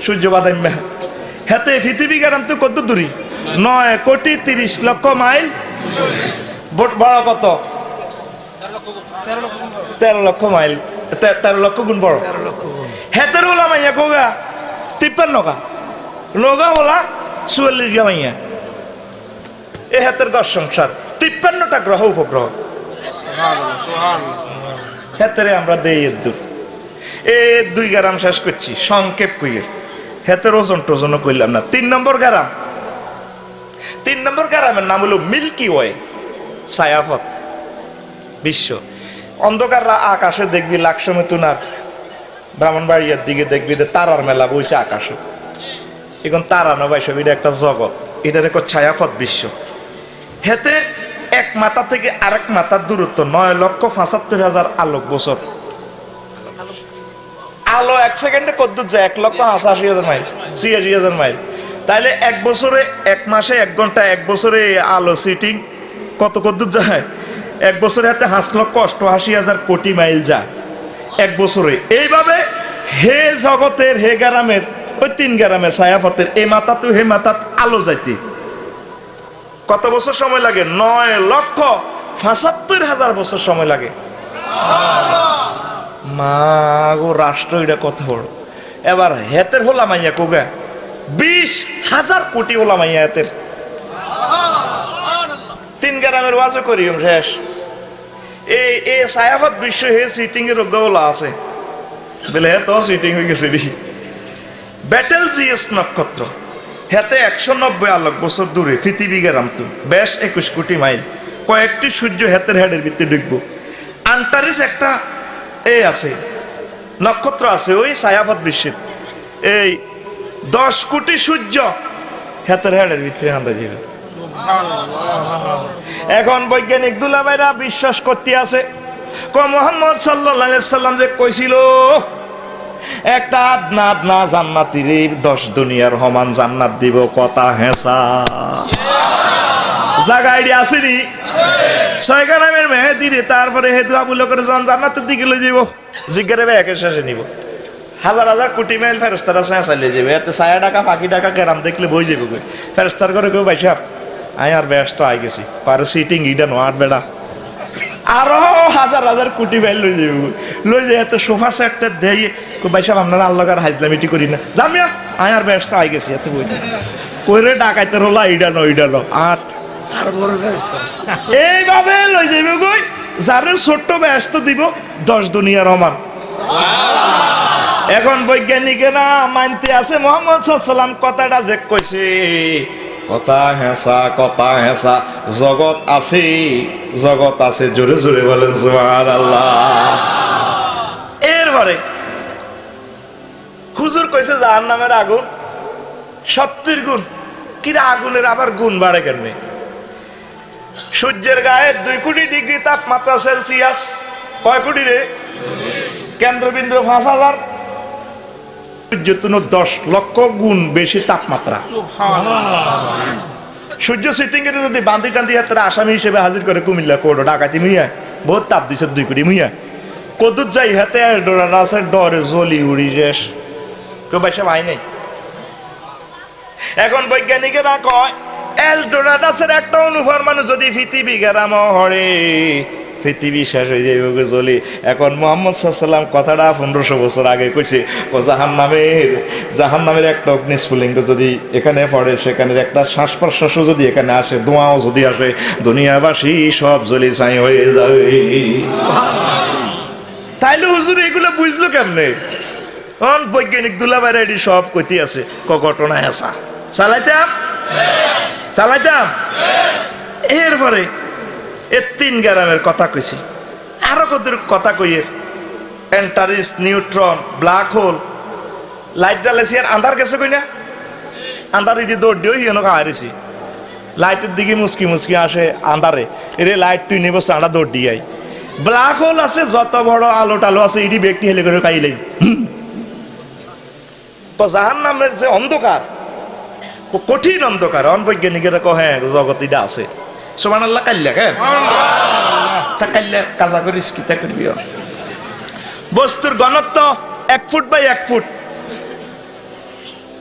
সূর্য বাদাম হেতে পৃথিবী গেরাম তো কত দূরি? 9 কোটি 30 লক্ষ মাইল। বড় কত? 13 লক্ষ মাইল, 13 লক্ষ গুণ বড়। হেতের ওলা মাইয়া কোগা 53 কা, নগা ওলা 44 গা মাইয়া। এ হেতের গড় সংসার 53টা গ্রহ উপগ্রহ। হেতেরে আমরা দেই এর দূর। এ 2 গ্রাম শেষ করছি সংক্ষেপ কইয়ের। হেতের ওজন টোজন কইলাম না। 3 নম্বর গ্রামের নাম হলো মিল্কি ওয়ে, ছায়াপথ বিশ্ব। অন্ধকার আকাশে দেখবি লাকসমে তুনার ব্রাহ্মণবাড়িয়ার দিকে দেখবি তারার মেলা বইছে আকাশে। এখন তারা নবাই সব, এটা একটা জগৎ, এটার এক ছায়াপথ বিশ্ব। হেতে এক মাথা থেকে আরেক মাথার দূরত্ব 9,75,000 আলোক বছর। আলো 1 সেকেন্ডে কদ্দুর যায়? 1,85,000 মাইল, 86,000 মাইল। তাইলে 1 বছরে, 1 মাসে 1 ঘন্টা, 1 বছরে আলো সিটিং কত কদ্দুর যায়? 1 বছরে হাতে 5,88,000 কোটি মাইল যায় 1 বছরে। এইভাবে হে জগতের, হে গ্রামের, ওই 3 গ্রামের ছায়াপথের এই মাথা তো হে মাথাত আলো যাইতে কত বছর সময় লাগে? 9,75,000 বছর সময় লাগে। মা গো, রাষ্ট্র এটা কত বড়। এবার হেতের হলা মাইয়া কোগা 20,000 কোটি হলা মাইয়া হেতের। 3 গ্রামের ওয়াজও করিম শেষ। এই ছায়াপথ বিশ্ব হে সিটিং এর রোগলা আছে বলে, হে তো সিটিং হয়ে গেছে। ব্যাটেল জিএস নক্ষত্র হেতে 190 আলোক বছর দূরে পৃথিবী গেরাম তো বেশ 21 কোটি মাইল। কয়েকটি সূর্য হেতের হেডের ভিতরে ঢুকবো। আন্টারিস একটা আছে নক্ষত্র আছে ওই ছায়াপথ বিশ্বের, এই 10 কোটি সূর্য হেতের হেডের ভিতরে আন্দা যাবে। এখন বৈজ্ঞানিক দুলাভাইরা বিশ্বাস করতে আছে, মুহাম্মদ সাল্লাল্লাহু আলাইহি সাল্লাম যে কইছিল একটা আদনা জান্নাতীর 10 দুনিয়ার সমান জান্নাত দিব, কথা হেসা জায়গা আইডিয়া আছে নি? 6 গ্রামের মেহেদিরে, তারপরে হেতু আবুল করে যখন জান্নাতের দিকে লই যাব, জিজ্ঞারে ব্যাকে শেষে নিব। 1000 কোটি মাইল ফেরেস্তারা চালিয়ে যাবে। এতে 6 টাকা ফাঁকি টাকা গ্রাম দেখলে বই যাবে। ফেরেস্তার করে কেউ ভাই সাহেব আই আর ব্যস্ত আই গেছি, পারে সিটিং ইডা নোয়ার বেড়া আরো 1000 কোটি মাইল লই যাই এত সোফা সেটটা দেই। ভাই সাহেব আপনারা আল্লাহর হাজলামিটি করি না, জামিয়া আই আর ব্যস্ত আই গেছি, এত বই কইরে ডাকাইতে হলো ইডা নো 8 এইভাবে লই যাইব গই। যারে ছোট্ট ব্যস্ত দিব 10 দুনিয়ার সমান। এখন বৈজ্ঞানিকেরা মানতে আছে মুহাম্মদ সাল্লাল্লাহু আলাইহি সাল্লাম কথাটা যে কইছে, কথা হেসা, জগৎ আছে, জোরে জোরে বলেন সুবহানাল্লাহ। এরপরে হুজুর কইছে জাহান্নামের আগুন 70 গুণ। কিরা আগুনের আবার গুণ বাড়ে কেন? সূর্যের গায়ে 2 কোটি ডিগ্রি তাপমাত্রা সেলসিয়াস। কয় কোটি রে? কেন্দ্রবিন্দু 5000। সূর্য তো 10 লক্ষ গুণ বেশি তাপমাত্রা। সূর্য সিটিং এর যদি বান্দি টান্দি হাতে আসামি হিসেবে হাজির করে কুমিল্লা কোর্ট ডাকাতি মিয়া বহুত তাপ দিছে 2 কোটি মিয়া কদুর যাই হাতে আছে ডরে জলি উড়ি শেষ কেউ পয়সা ভাই নাই। এখন বৈজ্ঞানিকেরা কয় এলডোরাডাসের একটা অনুপরমাণু যদি পৃথিবী গেরাম হরে পৃথিবী শেষ হয়ে যাবে জ্বলি। এখন মুহাম্মদ সাল্লাল্লাহু আলাইহি ওয়াসাল্লাম কথাটা 1500 বছর আগে কইছে জাহান্নামের একটা অগ্নিস্ফুলিঙ্গ যদি এখানে পড়ে সেখানে একটা শ্বাস প্রশ্বাসও যদি এখানে আসে ধোঁয়াও যদি আসে দুনিয়াবাসী সব জ্বলি ছাই হয়ে যাবে। তাইলে হুজুর এগুলো বুঝলো কেমনে? বৈজ্ঞানিক দুলাভাই এডি সব কইতে আছে ঘটনায় আসা চালাইতাম। এরপরে এর 3 গ্রামের কথা কইছি, আরো কত কথা কইয়ের এন্টারিস নিউট্রন ব্ল্যাক হোল লাইট জ্বালাইছি আর আন্ধার গেছে কই না? আন্ধার ইডি দৌড় দিয়েও হিয়নো হারিছি লাইটের দিকে মুসকি মুসকি আসে আন্ধারে এরে লাইট তুই নেব আন্ডা দৌড় দিয়াই। ব্ল্যাক হোল আছে যত বড় আলো টালো আছে ইডি ব্যক্তি হেলে করে খাইলেই। জাহান্নামের যে অন্ধকার কঠিন অন্ধকার বৈজ্ঞানিকেরা কয় হ্যাঁ জগৎ এটা আছে। সুবহানাল্লাহ কাল্লা কেন তা কাল্লা কাজা করিস কি তা করবি। বস্তুর ঘনত্ব 1 ফুট বাই 1 ফুট,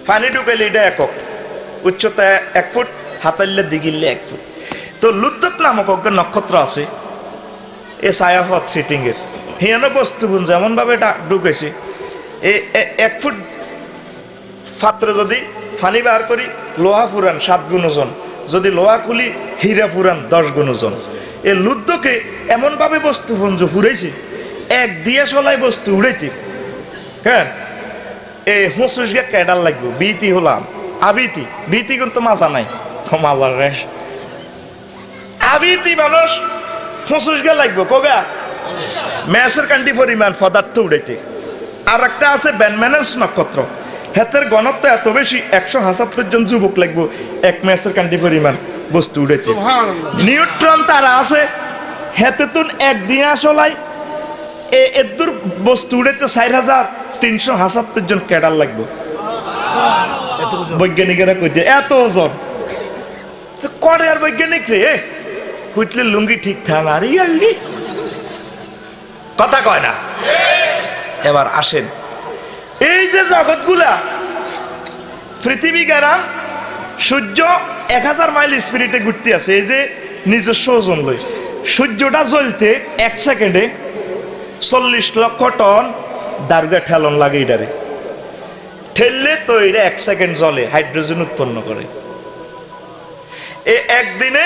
পানি ঢুকাইলে এটা একক, উচ্চতা 1 ফুট, হাতাইলে দিগিলে 1 ফুট। তো লুদ্দক নামক অজ্ঞ নক্ষত্র আছে এ ছায়াপথ সিটিং এর হিয়ানো বস্তুগুণ যেমন ভাবে ঢুকেছে 1 ফুট পাত্রে যদি ফানি বার করি লোহা ফুরান 7 গুণ ওজন, যদি লোহা খুলি হীরা ফুরান 10 গুণ ওজন। এ লুদ্দকে এমন ভাবে বস্তু পুঞ্জ ফুরাইছে এক দিয়ে সলাই বস্তু উড়াইতে। হ্যাঁ এ হুঁসুসকে ক্যাডাল লাগবে বিতি হলাম আবিতি বিতি কিন্তু মাজা নাই মাজা রেশ আবিতি মানুষ হুঁসুসকে লাগবে কগা ম্যাসের কান্টি পরিমাণ পদার্থ উড়াইতে। আর একটা আছে ব্যানম্যানেস নক্ষত্র, হাতের ঘনত্ব এত বেশি 177 জন যুবক লাগবে 1 ম্যাসের কান্টি পরিমাণ বস্তু উড়াইতে। নিউট্রন তারা আছে হাতে তুন 1 দিয়া চলাই এদুর বস্তু উড়াইতে 4377 জন ক্যাডাল লাগবে। বৈজ্ঞানিকেরা কইতে এত ওজন করে আর বৈজ্ঞানিক রে কইতলে লুঙ্গি ঠিক থাক আর কথা কয় না। এবার আসেন এই যে জগৎগুলা পৃথিবী গেরাম সূর্য 1000 মাইল স্পিরিটে ঘুরতে আছে এই যে নিজস্ব ওজন লই সূর্যটা জ্বলতে 1 সেকেন্ডে 40 লক্ষ টন দার্গা ঠেলন লাগে। এটারে ঠেললে তো এটা 1 সেকেন্ড জ্বলে হাইড্রোজেন উৎপন্ন করে। একদিনে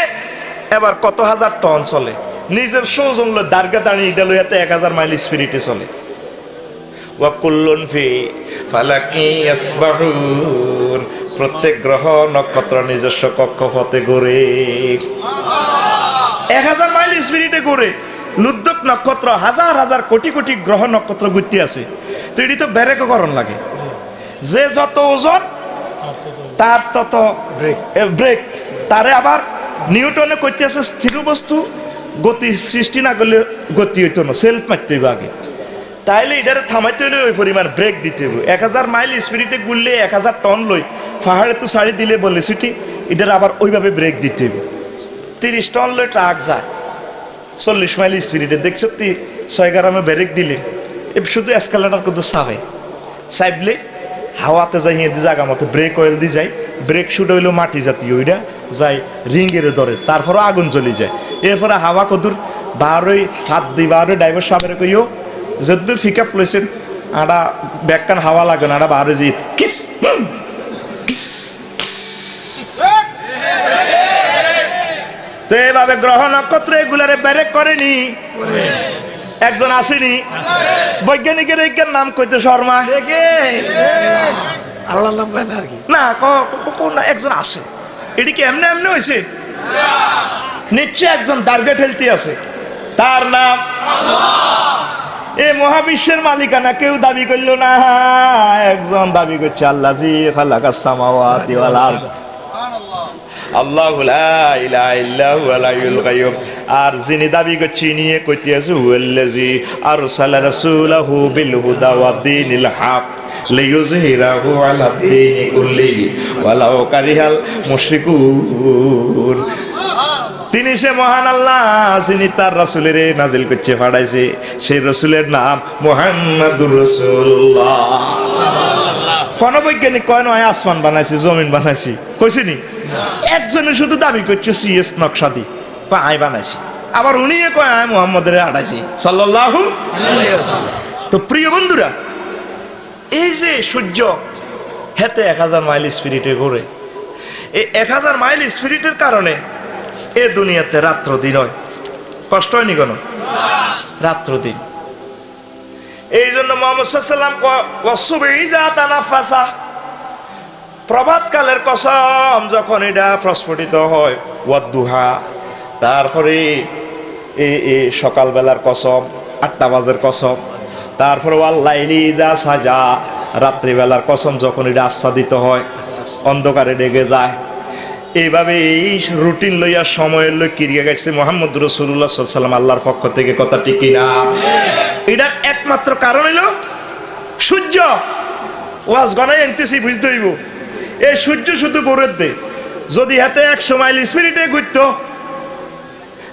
এবার কত হাজার টন চলে নিজের ওজন লই দার্গা দাঁড়িয়ে এটা লইয়াতে 1000 মাইল স্পিরিটে চলে। প্রত্যেক গ্রহ নক্ষত্র নিজস্ব কক্ষপথে ঘুরে 1000 মাইল স্পিরিটে ঘুরে। লুদ্দক নক্ষত্র হাজার হাজার কোটি কোটি গ্রহ নক্ষত্র ঘুরতে আছে। তো এটি তো ব্যারেককরণ লাগে, যে যত ওজন তার তত ব্রেক। তারে আবার নিউটনে করতে আছে স্থির বস্তু গতি সৃষ্টি না করলে গতি হইতো না, সেলফ মারতে হইব আগে। তাইলে এটারে থামাইতে হইলে ওই পরিমাণ ব্রেক দিতে হবে। 1000 মাইল স্পিরিটে ঘুরলে 1000 টন লই পাহাড়ে তো ছাড়ি দিলে বলে সিটি এটার আবার ওইভাবে ব্রেক দিতে হবে। 30 টন লই ট্রাক যায় 40 মাইল স্পিরিটে দেখছো 6 গ্রামে ব্রেক দিলে শুধু এসকালেটার কিন্তু চাইবলে হাওয়াতে যাই জায়গা মতো ব্রেক অয়েল দিয়ে যায়। ব্রেক শুট হইলো মাটি জাতীয় ওইটা যায় রিঙ্গের ধরে তারপরে আগুন জ্বলি যায়। এরপরে হাওয়া কদুর বারোই 7 দিই বারোই ড্রাইভার সাহেবের কইও যদ্দূর পিক আপ লইছেন আটা ব্যাগকান হাওয়া লাগে না আটা বারো যে কিস তো এইভাবে গ্রহ নক্ষত্র এগুলারে ব্রেক করেনি একজন আসেনি বৈজ্ঞানিকের এইটার নাম কইতে শর্মা আল্লাহর নাম কয় না আর কি না কোন একজন আসে। এটি কি এমনি এমনি হয়েছে? নিশ্চয় একজন দার্গা ঠেলতে আছে, তার নাম এ মহাবিশ্বের মালিকানা কেউ দাবি করলো না, একজন দাবি করছে আল্লাহ জি খালাকাস সামাওয়াতি ওয়াল আরদ, আল্লাহু লা ইলাহা ইল্লা হুয়াল হাইয়ুল কাইয়্যুম। আর যিনি দাবি করছে নিয়ে কইতেছে হুয়াল্লাযী আরসালা রাসূলাহু বিল হুদা ওয়া দীনিল হক লিইয়ুযহিরাহু আলা দীনি কুল্লিহি ওয়ালাউ কারিহাল মুশরিকুন। তিনি সে মহান আল্লাহ যিনি তার রাসূলের নাজিল করছে পাঠাইছে, সেই রাসূলের নাম মুহাম্মাদুর রাসূলুল্লাহ। কোন বৈজ্ঞানিক কয় নয় আসমান বানাইছে জমিন বানাইছি, কইছে নি? একজনে শুধু দাবি করছে সিএস নকশা দি আই বানাইছি, আবার উনি কয় আয় মুহাম্মদের আড়াইছি সাল্লাল্লাহু আলাইহি ওয়াসাল্লাম। তো প্রিয় বন্ধুরা, এই যে সূর্য হেতে 1000 মাইল স্পিরিটে ঘোরে, এই 1000 মাইল স্পিরিটের কারণে এ দুনিয়াতে রাত্র দিন হয়, কষ্ট হয়নি কোনো? রাত্র দিন। এই জন্য মুহাম্মদ সাল্লাল্লাহু আলাইহি ওয়াসাল্লাম প্রভাত কালের কসম যখন এটা প্রস্ফুটিত হয়, ওয়াদুহা, তারপরে এই সকালবেলার কসম 8টা বাজের কসম, তারপরে ওয়াল লাইলি ইযা সাজা, রাত্রিবেলার কসম যখন এটা আচ্ছাদিত হয়, অন্ধকারে ডেকে যায়। এইভাবে এই রুটিন লইয়া সময়ের লই ক্রিয়া গেছে মুহাম্মদ রাসূলুল্লাহ সাল্লাল্লাহু আলাইহি ওয়াসাল্লাম আল্লাহর পক্ষ থেকে, কথা ঠিক কিনা? এটার একমাত্র কারণ হইল সূর্য। ওয়াজ গনায় এনতেছি বুঝতে হইব, এই সূর্য শুধু গড়ের দে, যদি হাতে 100 মাইল স্পিরিটে ঘুরতো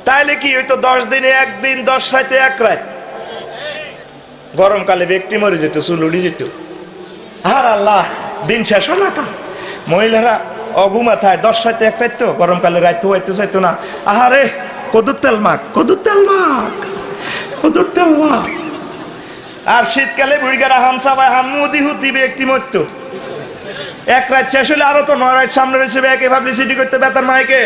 তাহলে কি হইতো? 10 দিনে 1 দিন, 10 রাতে 1 রাত। গরমকালে ব্যক্তি মরে যেত, চুল উড়ে যেত। আর আল্লাহ, দিন শেষ হল না। মহিলারা অঘুমাথায় 10 রাতে 1 রাত, তো গরমকালে রাত হইতে চাইতো না। আহারে কদুর তেল মাখ, কদুর তেল মাখ, কদুর তেল মাখ। আর শীতকালে বুড়িগারা হামসা ভাই হামুদি হুতি ব্যক্তি মরতো। 1 রাত শেষ হলে আরো তো 9 রাত সামনে রয়েছে, একে পাবলিসিটি করতে বেতার মাইকে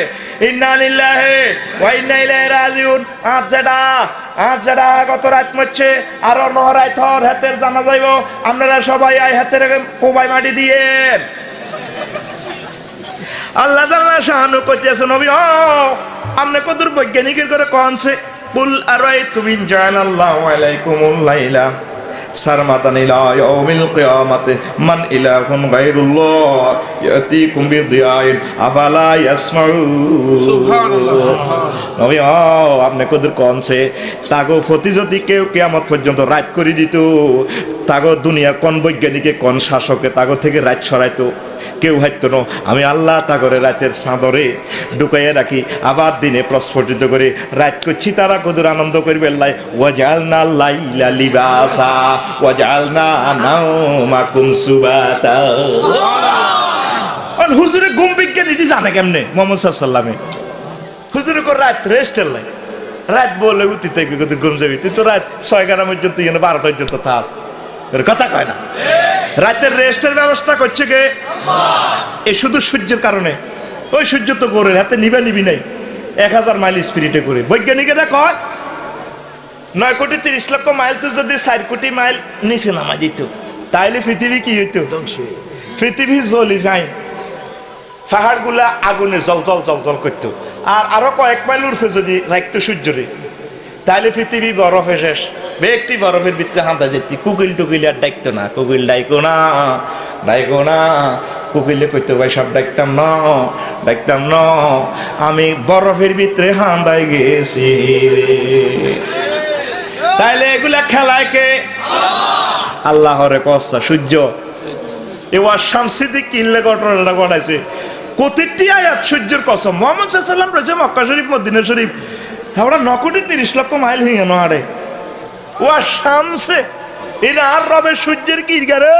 ইন্না লিল্লাহি ওয়া ইন্না ইলাইহি রাজিউন। আজ যেটা গত রাত মরছে, আরো 9 রাত হর হাতের জানা যাইব। আপনারা সবাই আই হাতের কোবাই মাটি দিয়ে আল্লাহ তাআলা শাহানু কইতেছে, নবী ও আপনি কতদূর বৈজ্ঞানিকের করে কোনছে? কুল আরাইতুম ইন জাআলাল্লাহু আলাইকুমুল লাইলা সারমাতান ইলা ইয়াউমিল কিয়ামাতি মান ইলাহুন গায়রুল্লাহ ইয়াতিকুম বিদিয়াইন আফালা ইয়াসমাউন। সুবহানাল্লাহ। নবী আপনি কদর কোনছে তাগো ফতি যদি কেউ কিয়ামত পর্যন্ত রাত করে দিত, তাগো দুনিয়া কোন বৈজ্ঞানিকে কোন শাসকে তাগো থেকে রাত সরাইতো, কেউ হাইতো না। আমি আল্লাহ তাগরে রাতের চাঁদরে ঢুকাইয়া রাখি, আবার দিনে প্রস্ফুটিত করে রাত করছি, তারা কদর আনন্দ করবে। আল্লাহ ওয়াজআলনা লাইলা লিবাসা ওয়াজআলনা নাওমাকুম সুবাতা। আর হুজুরে ঘুম বিজ্ঞান এটি জানে কেমনে? মুহাম্মদ সাল্লাল্লাহু আলাইহি ওয়াসাল্লাম হুজুরে কো রাত রেস্টের লাই, রাত বলে উঠি থাকবি, কত ঘুম যাবি তুই? তো রাত 6-11 পর্যন্ত 12টা পর্যন্ত থাস, কথা কয় না। রাতের রেস্টের ব্যবস্থা করছে কে? আল্লাহ। এই শুধু সূর্যের কারণে। ওই সূর্য তো গোরের হাতে নিবি নাই, 1000 মাইল স্পিরিটে করে। বৈজ্ঞানিকেরা কয় 9,30,00,000 মাইল তো যদি 4 কোটি মাইল নিচে নামা দিত, তাইলে পৃথিবী কি হইতো? পৃথিবী জ্বলি যায়, পাহাড় গুলা আগুনে জল জল জল জল করতো। আর আরো কয়েক মাইল উর্ফে যদি রাখতো সূর্যরে, তাহলে পৃথিবী বরফে শেষ। ব্যক্তি বরফের ভিতরে হাঁটা যেত, কুকিল টুকিল আর ডাকতো না। কুকিল ডাইকো না, ডাইকো না। কুকিলে কইতো ভাই সব ডাকতাম না, আমি বরফের ভিতরে হাঁটাই গেছি। তাইলে এগুলা খেলায় কে? আল্লাহরে কসা সূর্য। এবার শামসিদি কিনলে ঘটনাটা ঘটাইছে, প্রতিটি আয়াত সূর্যের কসম। মুহাম্মদ সাল্লাল্লাহু আলাইহি ওয়াসাল্লাম রয়েছে মক্কা শরীফ, মদিনা শরীফ, আমরা 9,30,00,000 মাইল হইয়া নহারে। ও শামসে এরা আর রবে সূর্যের কি গারে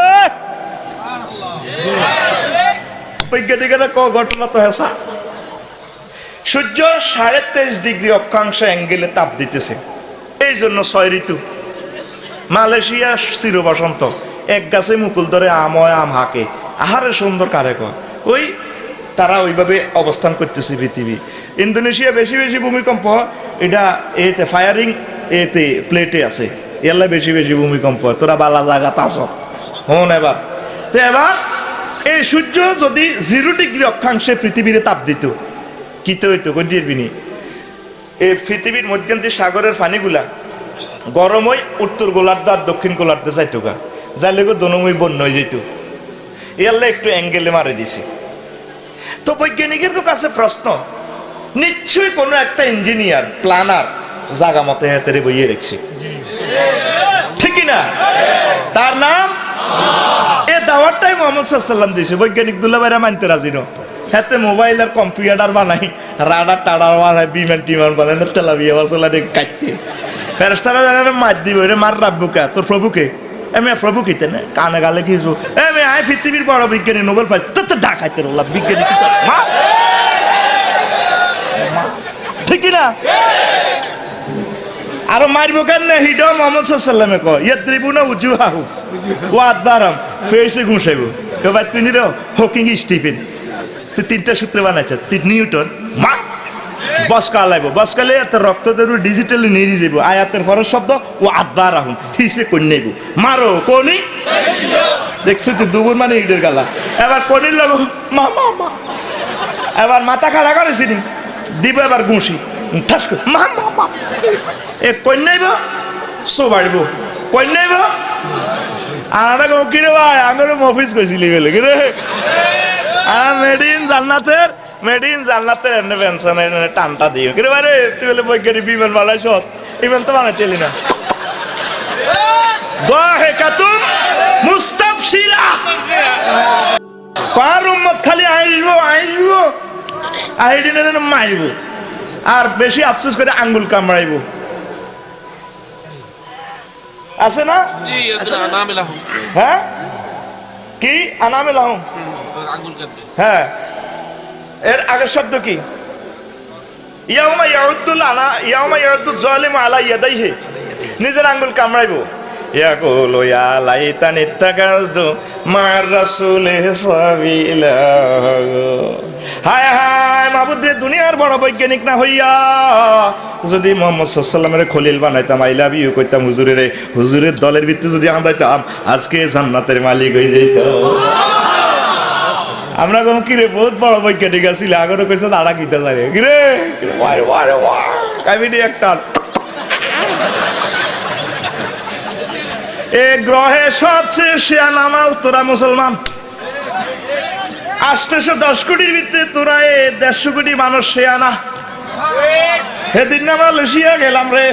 বৈজ্ঞানিকেরা ক ঘটনা তো হেসা। সূর্য 23.5 ডিগ্রি অক্ষাংশ অ্যাঙ্গেলে তাপ দিতেছে। এই জন্য 6 ঋতু। মালয়েশিয়া চির বসন্ত, এক গাছে মুকুল ধরে আম হয়, আম হাকে। আহারে সুন্দর কারে কয়, ওই তারা ওইভাবে অবস্থান করতেছে পৃথিবী। ইন্দোনেশিয়া বেশি বেশি ভূমিকম্প, এটা এতে ফায়ারিং এতে প্লেটে আছে, এলা বেশি বেশি ভূমিকম্প। তোরা বালা জায়গা তাস হন। এবার তো এবার এই সূর্য যদি 0 ডিগ্রি অক্ষাংশে পৃথিবীর তাপ দিত, কি তো হইতো? কই দিবি নি? এই পৃথিবীর মধ্যে সাগরের পানিগুলা গরম ওই উত্তর গোলার্ধ আর দক্ষিণ গোলার্ধ যাইতো গা, যাইলে গো দনমই বন্য হয়ে যেত। ইয়াল্লা একটু অ্যাঙ্গেলে মারে দিছে। তো বৈজ্ঞানিকের কাছে প্রশ্ন, নিশ্চয়ই কোনো একটা ইঞ্জিনিয়ার প্ল্যানার জাগা মতে হাতেরে বইয়ে রেখেছে, ঠিক না? তার নাম এ দাওয়াতটাই মোহাম্মদ সাল্লাল্লাহু আলাইহি ওয়াসাল্লাম দিয়েছে। বৈজ্ঞানিক দুলাভাইরা মানতে রাজি না, হাতে মোবাইল আর কম্পিউটার বানাই, রাডার টাডার বানাই, বিমান টিমান বানাই, না তেলাবিয়া বাসলা কাটতে ফেরেশতারা জানে মার দিব, রে মার রাব্বুকা, তোর প্রভুকে। আমি প্রভু কিতে না কানে গালে খিসবো, আমি আই পৃথিবীর বড় বিজ্ঞানী, নোবেল পাই তো ঢাকাইতে রলাম বিজ্ঞানী কি করে মা, ঠিক না? আরো মারব কেন না? হিডো মোহাম্মদ সাল্লাল্লাহু আলাইহি ওয়াসাল্লামে কয় ইয়াদ্রিবুনা উজুহাহু ওয়া আদবারাম, ফেসে ঘুষাইবো। কয় তুমি রে হকিং স্টিফেন, তুই তিনটা সূত্র বানাইছ, তুই নিউটন মা বসকা লাইব, বসকালে এত রক্ত দেরু ডিজিটালি নিয়ে যাব। আয়াতের পরের শব্দ ও আদবারাহুম, হিসে কোন নেব মারো কোনি, দেখছো তুই দুপুর মানে ইটের গালা। এবার কোনির লাগো মা মা মা, এবার মাথা খাড়া করেছি দিব, এবার ঘুষি ঠাস করে মা মা মা। এ কন্যাইব সো বাড়িব, কন্যাইব আর কিরে ভাই আমি অফিস গেছিলি বলে কিরে মেড ইন জান্নাতের, মেড ইন জান্নাতের এনে পেনশন এনে টানটা দিও কিরে ভাই রে, তুই বলে বৈজ্ঞানিক বিমান বানাইছ, বিমান তো বানাইছিলি না। দাহিকাতুন মুস্তাবশিরা, কার উম্মত খালি আইসবো আইসবো আইডিনের মাইব, আর বেশি আফসোস করে আঙ্গুল কামড়াইব, আছে না? হ্যাঁ কি আনামিলাহুম, হ্যাঁ এর আগের শব্দ কি? ইয়াউমা ইয়াউদ্দুল আনা, ইয়াউমা ইয়াউদ্দুল জালিমু আলা ইয়াদাইহি, নিজের আঙ্গুল কামড়াইব। ইয়াকুলু ইয়া লাইতানি ইত্তাখাযতু মা'আর রাসূলি সাবিলা, হায় হায় মাবুদ রে, দুনিয়ার বড় বৈজ্ঞানিক না হইয়া যদি মোহাম্মদ সাল্লাল্লাহু আলাইহি ওয়াসাল্লামের খলিল বানাইতাম, আই লাভ ইউ কইতাম হুজুরে রে, হুজুরের দলের ভিতরে যদি আমরাইতাম আজকে জান্নাতের মালিক হয়ে যাইতাম। আমরা কোন কিরে বহুত বড় বৈজ্ঞানিক আছিলাম, আগরে কইছে দাঁড়া কিতে লাগে কিরে ওয়ারে ওয়ারে ওয়া কাবিনি একটা এ গ্রহে সবচেয়ে শিয়ান আমাল তোরা মুসলমান। 810 কোটির ভিতরে তোরা 150 কোটি মানুষ শিয়ানা। সেদিন না মালয়েশিয়া গেলাম রে,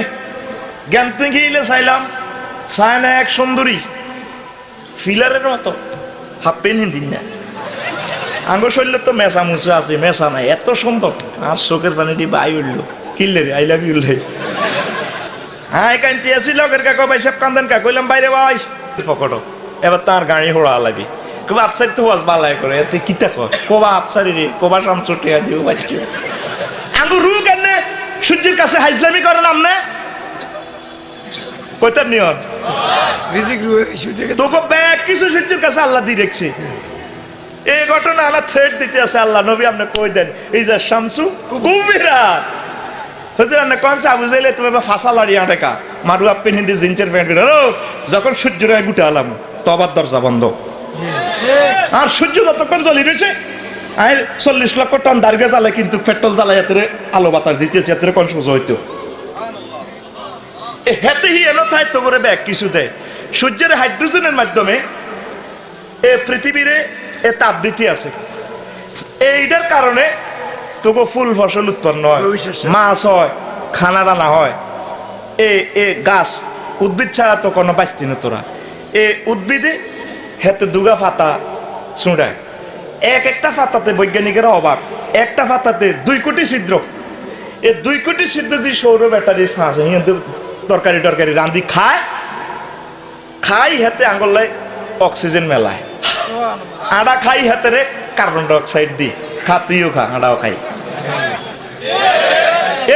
জ্ঞানতে গিয়ে চাইলাম, চায় না এক সুন্দরী ফিলারের মতো হাফ পেন হিন্দিন না, আঙ্গুর শরীরে তো মেসা মুসা আছে, মেসা নাই, এত সুন্দর। আর চোখের পানিটি বাই উঠলো, কিনলে রে আই লাভ ইউ লে, হ্যাঁ কান্তি আছি লগের কাকো ভাই সব কান্দেন কা, কইলাম বাইরে ভাই পকটো, এবার তার গাড়ি হোড়া লাগবে, কবা আপসারি তো হওয়াজ বালাই করে, এতে কিতা কয় কবা আপসারি রে, কবা সামচুটিয়া দিও বাচ্চা আঙ্গুর রু কেন সূর্যের কাছে হাইজলামি করে নাম না কইতার নিয়ত রিজিক রু তোকে ব্যাগ কিছু সূর্যের কাছে আল্লাহ দিয়ে রেখেছে। এই ঘটনা আল্লাহ থ্রেড দিতে আছে, আল্লাহ নবী আপনি কই দেন এই যে শামসু কুমিরা হুজুর আপনি কোন চা বুঝাইলে তুমি ফাঁসা লাড়িয়া রেখা মারু আপনি হিন্দি জিন্সের প্যান্ট করে যখন সূর্যের গুটে আলাম তবার দরজা বন্ধ, আর সূর্য যতক্ষণ জ্বলি রয়েছে আর 40 লক্ষ টন দার্গে জ্বালে, কিন্তু পেট্রোল জ্বালাই এত আলো বাতাস দিতেছে, এত কোন সোজা হইতো হেতে হি এলো তাই তো করে ব্যাগ কিছু দেয়। সূর্যের হাইড্রোজেনের মাধ্যমে এ পৃথিবীরে এ তাপ দিতে আছে, এইটার কারণে তোকে ফুল ফসল উৎপন্ন হয়, মাছ হয়, খানা রান্না হয়। এ গাছ উদ্ভিদ ছাড়া তো কোনো বাঁচতি না তোরা। এ উদ্ভিদে হেতে দুগা পাতা ছুঁড়ায়, এক একটা পাতাতে বৈজ্ঞানিকেরা অবাক, একটা পাতাতে 2 কোটি ছিদ্র। এই 2 কোটি ছিদ্র দিয়ে সৌর ব্যাটারি আছে, তরকারি টরকারি রান্ধি খায় খাই হেতে আঙ্গলাই অক্সিজেন মেলায়, আড়া খাই হাতেরে কার্বন ডাই অক্সাইড দি খা, তুইও খা, আড়াও খাই।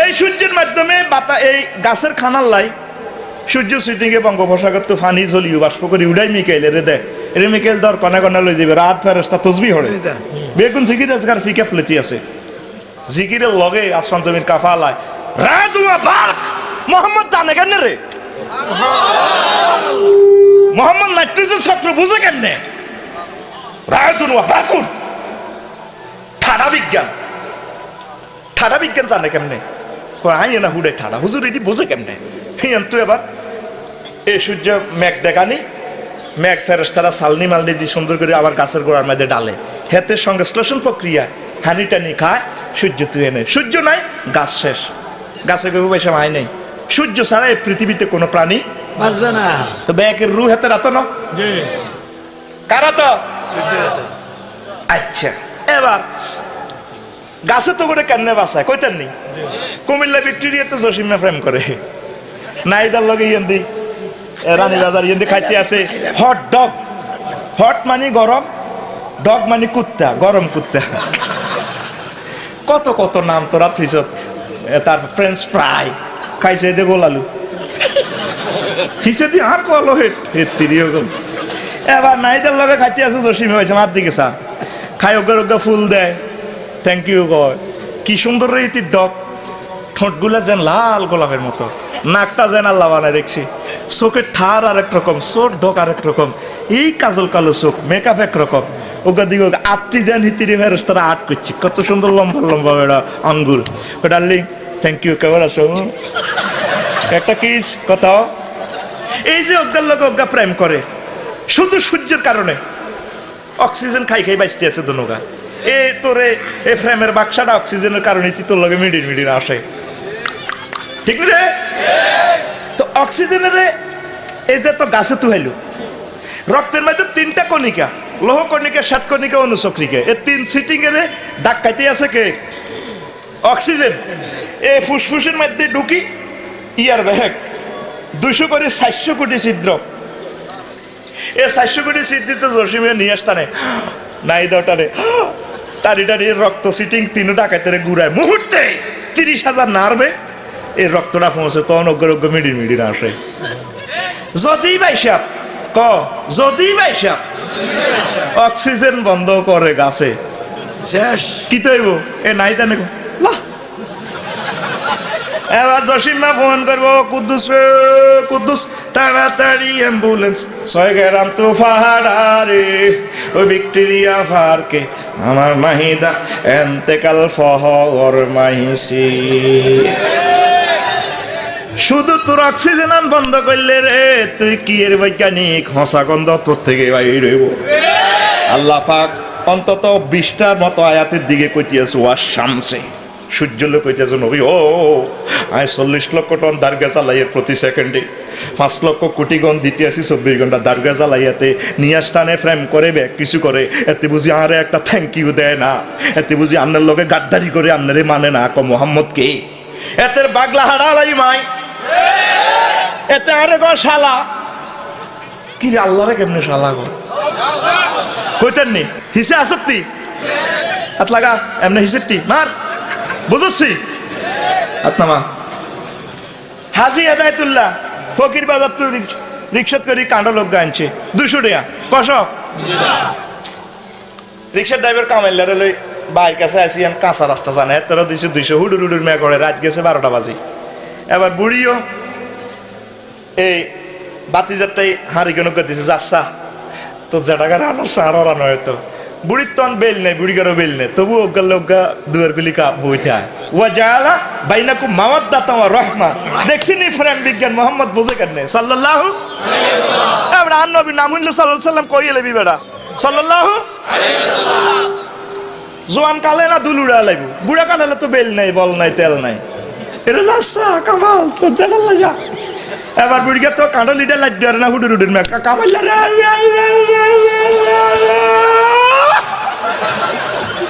এই সূর্যের মাধ্যমে বাতা এই গাছের খানার লাই সূর্য সুইটিংয়ে বঙ্গোপসাগর তো ফানি ঝলিও বাষ্প করে উড়াই মিকাইল রে দে রে মিকাইল ধর কনা কনা লই যাবে, রাত ফেরেশতা তসবিহ হড়ে বেগুন জিকির আছে আর ফিকা ফ্লেটি আছে, জিকিরের লগে আসমান জমির কাফালায় রাদুয়া বাক মোহাম্মদ জানে কেন রে, মোহাম্মদ নাইট্রোজেন ছাত্র বুঝে কেমনে, রাদুয়া বাকুন ঠাডা বিজ্ঞান, ঠাডা বিজ্ঞান জানে কেমনে, আই না হুডে ঠাডা হুজুর এটি বোঝে কেমনে। তুই এবার এই সূর্য মেঘ দেখানি, মেঘ ফেরেশতারা সালনি মালনি দিয়ে সুন্দর করে আবার গাছের গোড়ার মধ্যে ডালে, হেতের সংশ্লেষণ প্রক্রিয়া হানি টানি খায়, সূর্য তুই এনে, সূর্য নাই গাছ শেষ, গাছে কেউ পয়সা মাই নেই। সূর্য ছাড়া এই পৃথিবীতে কোনো প্রাণী বাঁচবে না। তো ব্যাকের রু হাতে রাতো না কারা তো। আচ্ছা এবার গাছে তো করে কেন বাসায় কইতেন নি, কুমিল্লা ভিক্টোরিয়াতে জসিমা প্রেম করে, নাইদার লগে ইয়েন্দি রানীবাজার ইয়েন্দি খাইতে আছে হট ডগ, হট মানে গরম, ডগ মানে কুত্তা, গরম কুত্তা, কত কত নাম তোরা থুইছ। তার ফ্রেঞ্চ ফ্রাই খাইছে দে গোলালু হিসে দিয়ে আর কলো হেতিরিও গল। এবার নাইদার লগে খাইতে আছে জসিমা হয়েছে মার দিকে চা খাই, ওগা ওগা ফুল দেয়, থ্যাংক ইউ কয়, কি সুন্দর রে ইতির ডগ, ঠোঁটগুলা যেন লাল গোলাপের মতো, নাকটা যেন আল্লাহ বানায় দেখছি, চোখের ঠার আরেক রকম, চোখ ঢোক আরেক রকম, এই কাজল কালো চোখ, মেকআপ একরকম, ওগা দিকে আত্মি যেন হিতিরি ফেরেশতারা আর্ট করছি, কত সুন্দর লম্বা লম্বা এটা আঙ্গুল। ও ডার্লিং থ্যাংক ইউ, কেমন আছো, একটা কিস কথা। এই যে অজ্ঞার লোক অজ্ঞা প্রেম করে শুধু সূর্যের কারণে, অক্সিজেন খাই খাই বাঁচতে আছে দুনুগা। এ তোরে এ ফ্রেমের বাক্সাটা অক্সিজেনের কারণে তোর লগে মিডির মিডির আসে, ঠিক রে? তো অক্সিজেনের এই যে তো গাছে তুহাইলো, রক্তের মধ্যে তিনটা কণিকা, লৌহ কণিকা, শ্বেত কণিকা, অনুচক্রিকা, এই তিন সিটিং এর ডাক খাইতে আছে কে? অক্সিজেন। এ ফুসফুসের মধ্যে ঢুকি ইয়ার ব্যাগ 200 করে 400 কোটি ছিদ্র, এ 400 কোটি ছিদ্রিতে জসিমে নিয়ে আসতানে নাই দাওটারে টারি টারি রক্ত সিটিং তিন ডাকাইতে ঘুরায়, মুহূর্তে 30,000 নার্ভে এই রক্তটা পৌঁছে, তখন অজ্ঞ অজ্ঞ মিডির মিডির আসে। যদি বাইসাপ ক, যদি বাইসাপ অক্সিজেন বন্ধ করে গাছে শেষ কি তৈব এ নাই তানে লাহ। এবার জসিমা ফোন করবো, কুদ্দুস রে কুদ্দুস তাড়াতাড়ি অ্যাম্বুলেন্স 6 গ্রাম তো ফাহারে ওই ভিক্টোরিয়া ফারকে আমার মাহিদা এন্তেকাল ফহর মাহিসি। শুধু তোর অক্সিজেন আন বন্ধ করলে রে তুই কি এর বৈজ্ঞানিক হসা গন্ধ তোর থেকে বাইরে হইব। আল্লাহ পাক অন্তত 20টার মতো আয়াতের দিকে কইতেছে ওয়া শামসে, সূর্য লোক কইতেছে নবী ও আমি 40 লক্ষ টন দার্গা চালাইয়ের প্রতি সেকেন্ডে, 5 লক্ষ কোটি গণ দিতে আসি 24 ঘন্টা দার্গা চালাইয়াতে নিয়াস টানে ফ্রেম করে ব্যাগ কিছু করে, এতে বুঝি আরে একটা থ্যাংক ইউ দেয় না, এতে বুঝি আপনার লোকে গাদ্দারি করে আপনারে মানে না ক মোহাম্মদ কে, এতে বাগলা হাড়ালাই মাই, এতে আরে গো শালা কি রে আল্লাহরে কেমনে শালা গো কইতেন নি হিসে আসত্তি হাত লাগা এমনি হিসেরটি মার বুঝছি আত্মা। হাজি হেদায়তুল্লাহ ফকির বাজার তো রিক্সাত করি কাণ্ড লোক আনছে 200 টাকা কস, রিক্সার ড্রাইভার কামাইলারে লই বাইর কাছে আসি, কাঁচা রাস্তা জানে তোরা দিছে 200 হুডুর হুডুর মেয়ে করে, রাত গেছে 12টা বাজি। এবার বুড়িও এই বাতিজারটাই হাঁড়ি কেন দিছে যাচ্ছা তো যেটাকে রান্না সার রান্না হয়তো বুড়ির তন বেল নেই, বুড়ি কারো বেল নেই, তবু ওগা লোকা দুয়ার পিলিকা বইটা ওয়া জাআলা বাইনাকুম মাওয়াদ্দাতান ওয়া রাহমা। দেখছিনি ফ্রেম বিজ্ঞান মোহাম্মদ বুঝে কেন সাল্লাল্লাহু আলাইহি ওয়াসাল্লাম, এবার নবী নাম হইল সাল্লাল্লাহু আলাইহি ওয়াসাল্লাম কইলে বি বেটা সাল্লাল্লাহু আলাইহি ওয়াসাল্লাম। জোয়ান কালে না দুলুড়া লাইব, বুড়া কালে তো বেল নাই, বল নাই, তেল নাই, এটা যাচ্ছা কামাল তো জানাল্লা যা। এবার বুড়িকে তো কাঁডো লিডার লাইট দেয় না হুডুর হুডুর মেয়ে কামাইলা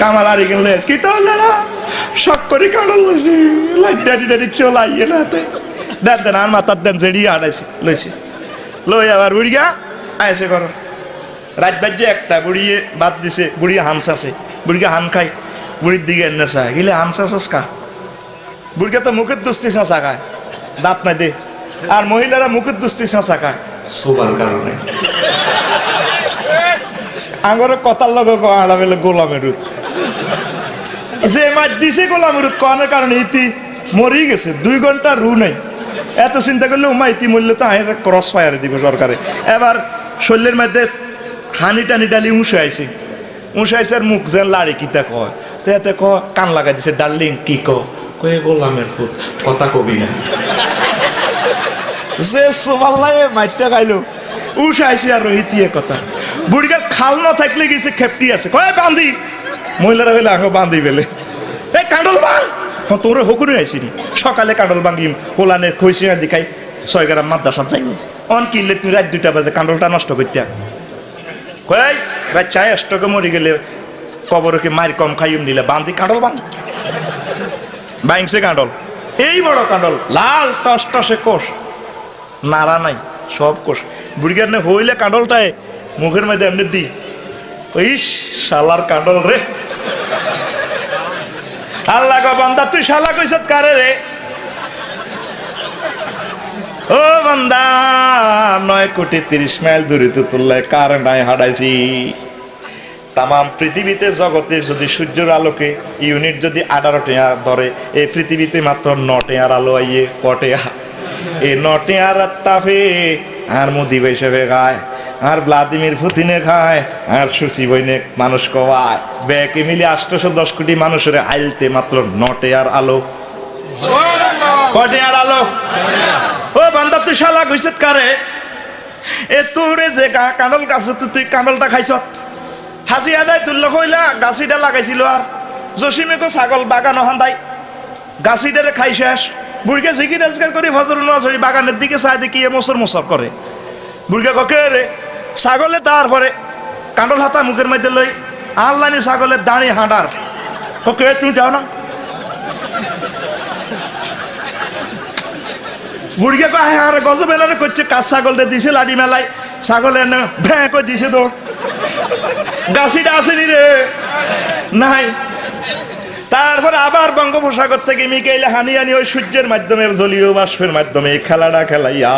কামাল আর এখানে লেস কি তো না শখ করে কাঁডো লইছি লাইট ডাডি ডাডি চলাইয়ে না হাতে দেন দেন আর মাথার দেন জেডি আড়াইছি লইছি লই আবার বুড়িয়া আইসে করো রাত বাজে একটা বুড়িয়ে বাদ দিছে, বুড়িয়ে হামস আছে, বুড়িকে হাম খাই, বুড়ির দিকে এনে চা গিলে হামসাস কা, বুড়িকে তো মুখের দুস্তি চাঁচা খায় দাঁত নাই দে, আর মহিলারা মুখের দুস্তি চাঁচা খায় সোবার কারণে। আঙরে কথার লগে আড়া বেলে গোলামেরুদ যে মাছ দিছে গোলামেরুদ কনের কারণে ইতি মরি গেছে, 2 ঘন্টা রু নেই, এত চিন্তা করলে উমা ইতি মরলে তো আহের ক্রস ফায়ারে দিবে সরকারে। এবার শরীরের মধ্যে হানি টানি ডালি উঁসে আইছে, উঁসে আইসে আর মুখ যেন লাড়ি কিতা কয়, তো এতে ক কান লাগাই দিছে ডার্লিং কি কয়ে গোলামের ফুট কথা কবি না। যে সোমাল্লাই মাইটটা খাইলো উস আইসি আর রহিতিয়ে কথা বুড়িকে খাল না থাকলে গেছে খেপটি আছে কয় বান্ধি মহিলারা হইলে আগে বান্ধি বেলে এই কাঁডল বাং তোরে হকুনে আইসিনি সকালে কাঁডল বাঙ্গি পোলানে খইসি দেখাই 6 গ্রাম মাদ্রাসা যাইব অন কিনলে তুই রাত 2টা বাজে কাঁডলটা নষ্ট করতে কয় রাত 4 মরি গেলে কবরকে মার কম খাইম নিলে বান্ধি কাঁডল বান্ধ বাইংসে কাঁডল এই বড় কাঁডল লাল টস টসে কোষ নাড়া নাই সব কোষ বুড়িগার নে হইলে কাঁডলটায় মুখের মধ্যে এমনি দি ইস শালার কাঁডল রে আল্লাহ গো বান্দা তুই শালা কইছত কারে রে ও বান্দা 9 কোটি 30 মাইল দূরে তো তুললে কার নাই হাডাইছি তাম পৃথিবীতে জগতে যদি সূর্যের আলোকে ইউনিট যদি 18 টিয়া ধরে এই পৃথিবীতে মাত্র 9 টিয়ার আলো আইয়ে কটেয়া এই 9 টিয়ার তাপে আর মোদি হিসেবে খায় আর ভ্লাদিমির পুতিনে খায় আর সুসি বইনে মানুষ কওয়ায় ব্যাকে মিলে 810 কোটি মানুষের আইলতে মাত্র 9 টিয়ার আলো কটেয়ার আলো ও বান্দা তুই শালা কইছত কারে এ তোরে যে কাঁডল গাছ তুই কাঁডলটা খাইছ হাজি আদায় তুললো কইলা গাছিটা লাগাইছিল আর জসিমেকে ছাগল বাগান হান্দাই গাছিটারে খাই শেষ বুড়িকে ঝিকি রাজগার করে ফজর নামাজ বাগানের দিকে চাই দেখি মোসর মোসর করে বুড়িকে ককে রে ছাগলে তারপরে কাঁডল হাতা মুখের মধ্যে লই আল্লানি ছাগলের দাঁড়ি হাঁটার ককে তুমি যাও না বুড়িকে কয় আরে গজব এলারে করছে কাজ ছাগলটা দিছে লাডি মেলায় ছাগলের ভ্যাঁ করে দিছে তোর গাছিটা আসেনি রে নাই তারপরে আবার বঙ্গোপসাগর থেকে মিকাইলে হানি হানি ওই সূর্যের মাধ্যমে জলীয় বাষ্পের মাধ্যমে খেলাটা খেলাইয়া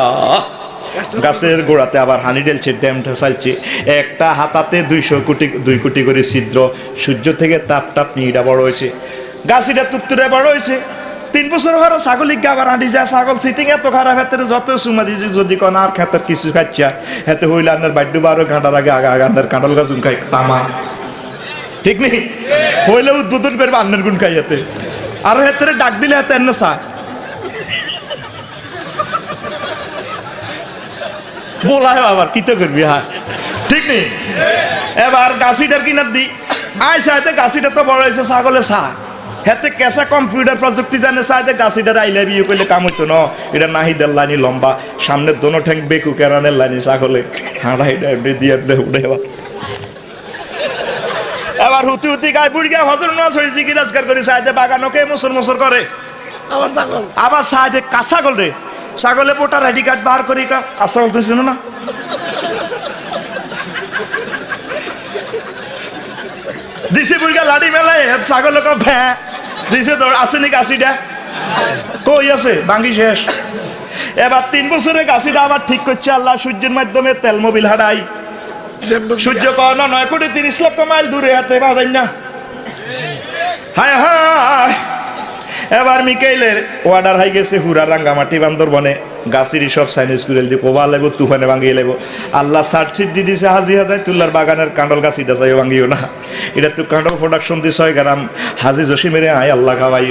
গাছের গোড়াতে আবার হানি ঢেলছে ড্যামটা চালছে একটা হাতাতে 2 কোটি করে ছিদ্র সূর্য থেকে তাপ টাপ নিয়ে বড় হয়েছে গাছিটা তুত্তুরে বড় হয়েছে 3 বছর ঘরে ছাগলিক গাবার হাঁটি যায় ছাগল সিটিং এত খারাপ হাতের যত সুমা দিয়েছি যদি কোন আর খেতের কিছু খাচ্ছা হাতে হইলে আপনার বাড্ডু বারো ঘাটার আগে আগান্দার কাঁঠাল গাছ খাই তামা ঠিক নেই হইলে উদ্বোধন করবে আন্নের গুণ খাই হাতে আর হাতের ডাক দিলে হাতে এনে চা বলায় আবার কি তো করবি হ্যাঁ ঠিক নেই এবার গাছিটার কিনার দি আইসা হাতে গাছিটা তো বড় হয়েছে ছাগলে চা হেতে কেঁচা কম্পিউটার প্রযুক্তি জানে চাইতে গাছিটার আইলে বিয়ে করলে কাম হইতো না এটা নাহিদের লাইনি লম্বা সামনের দোনো ঠ্যাং বেকু কেরানের লাইনি ছাগলে হাঁড়া এটা এমনি দিয়ে উঠে এবার হুতি হুতি গায়ে বুড়ি গায়ে হজর না ছড়ি জিগি রাজগার করে চাইতে বাগানোকে মোসর মোসর করে আবার চাইতে কাঁচা ছাগল রে ছাগলে পোটার আইডি কার্ড বার করি কাঁচা ছাগল তুই শুনো না দিছে বুড়ি গা লাডি মেলায় ছাগল ভ্যাঁ দিছে তোর আসেনি গাছিটা কই আছে ভাঙ্গি শেষ এবার 3 বছরে গাছিটা আবার ঠিক করছে আল্লাহ সূর্যের মাধ্যমে তেল মোবিল হাঁটাই সূর্য কন 9 কোটি 30 লক্ষ মাইল দূরে হাতে বাজাই না হায় হায় এবার মিকাইলের ওয়ার্ডার হাই গেছে হুরা রাঙ্গামাটি বান্দরবনে গাছিরি সব সাইনিস কুড়েল দিয়ে কোবা লাগবো তুফানে ভাঙিয়ে লাগবো আল্লাহ সার্চিট দিয়ে দিছে হাজি হাজায় তুল্লার বাগানের কাঁডল গাছিটা চাই ভাঙিও না এটা তো কাঁডল প্রোডাকশন দিয়ে 6 গ্রাম হাজি জসিমেরে আয় আল্লাহ খাওয়াই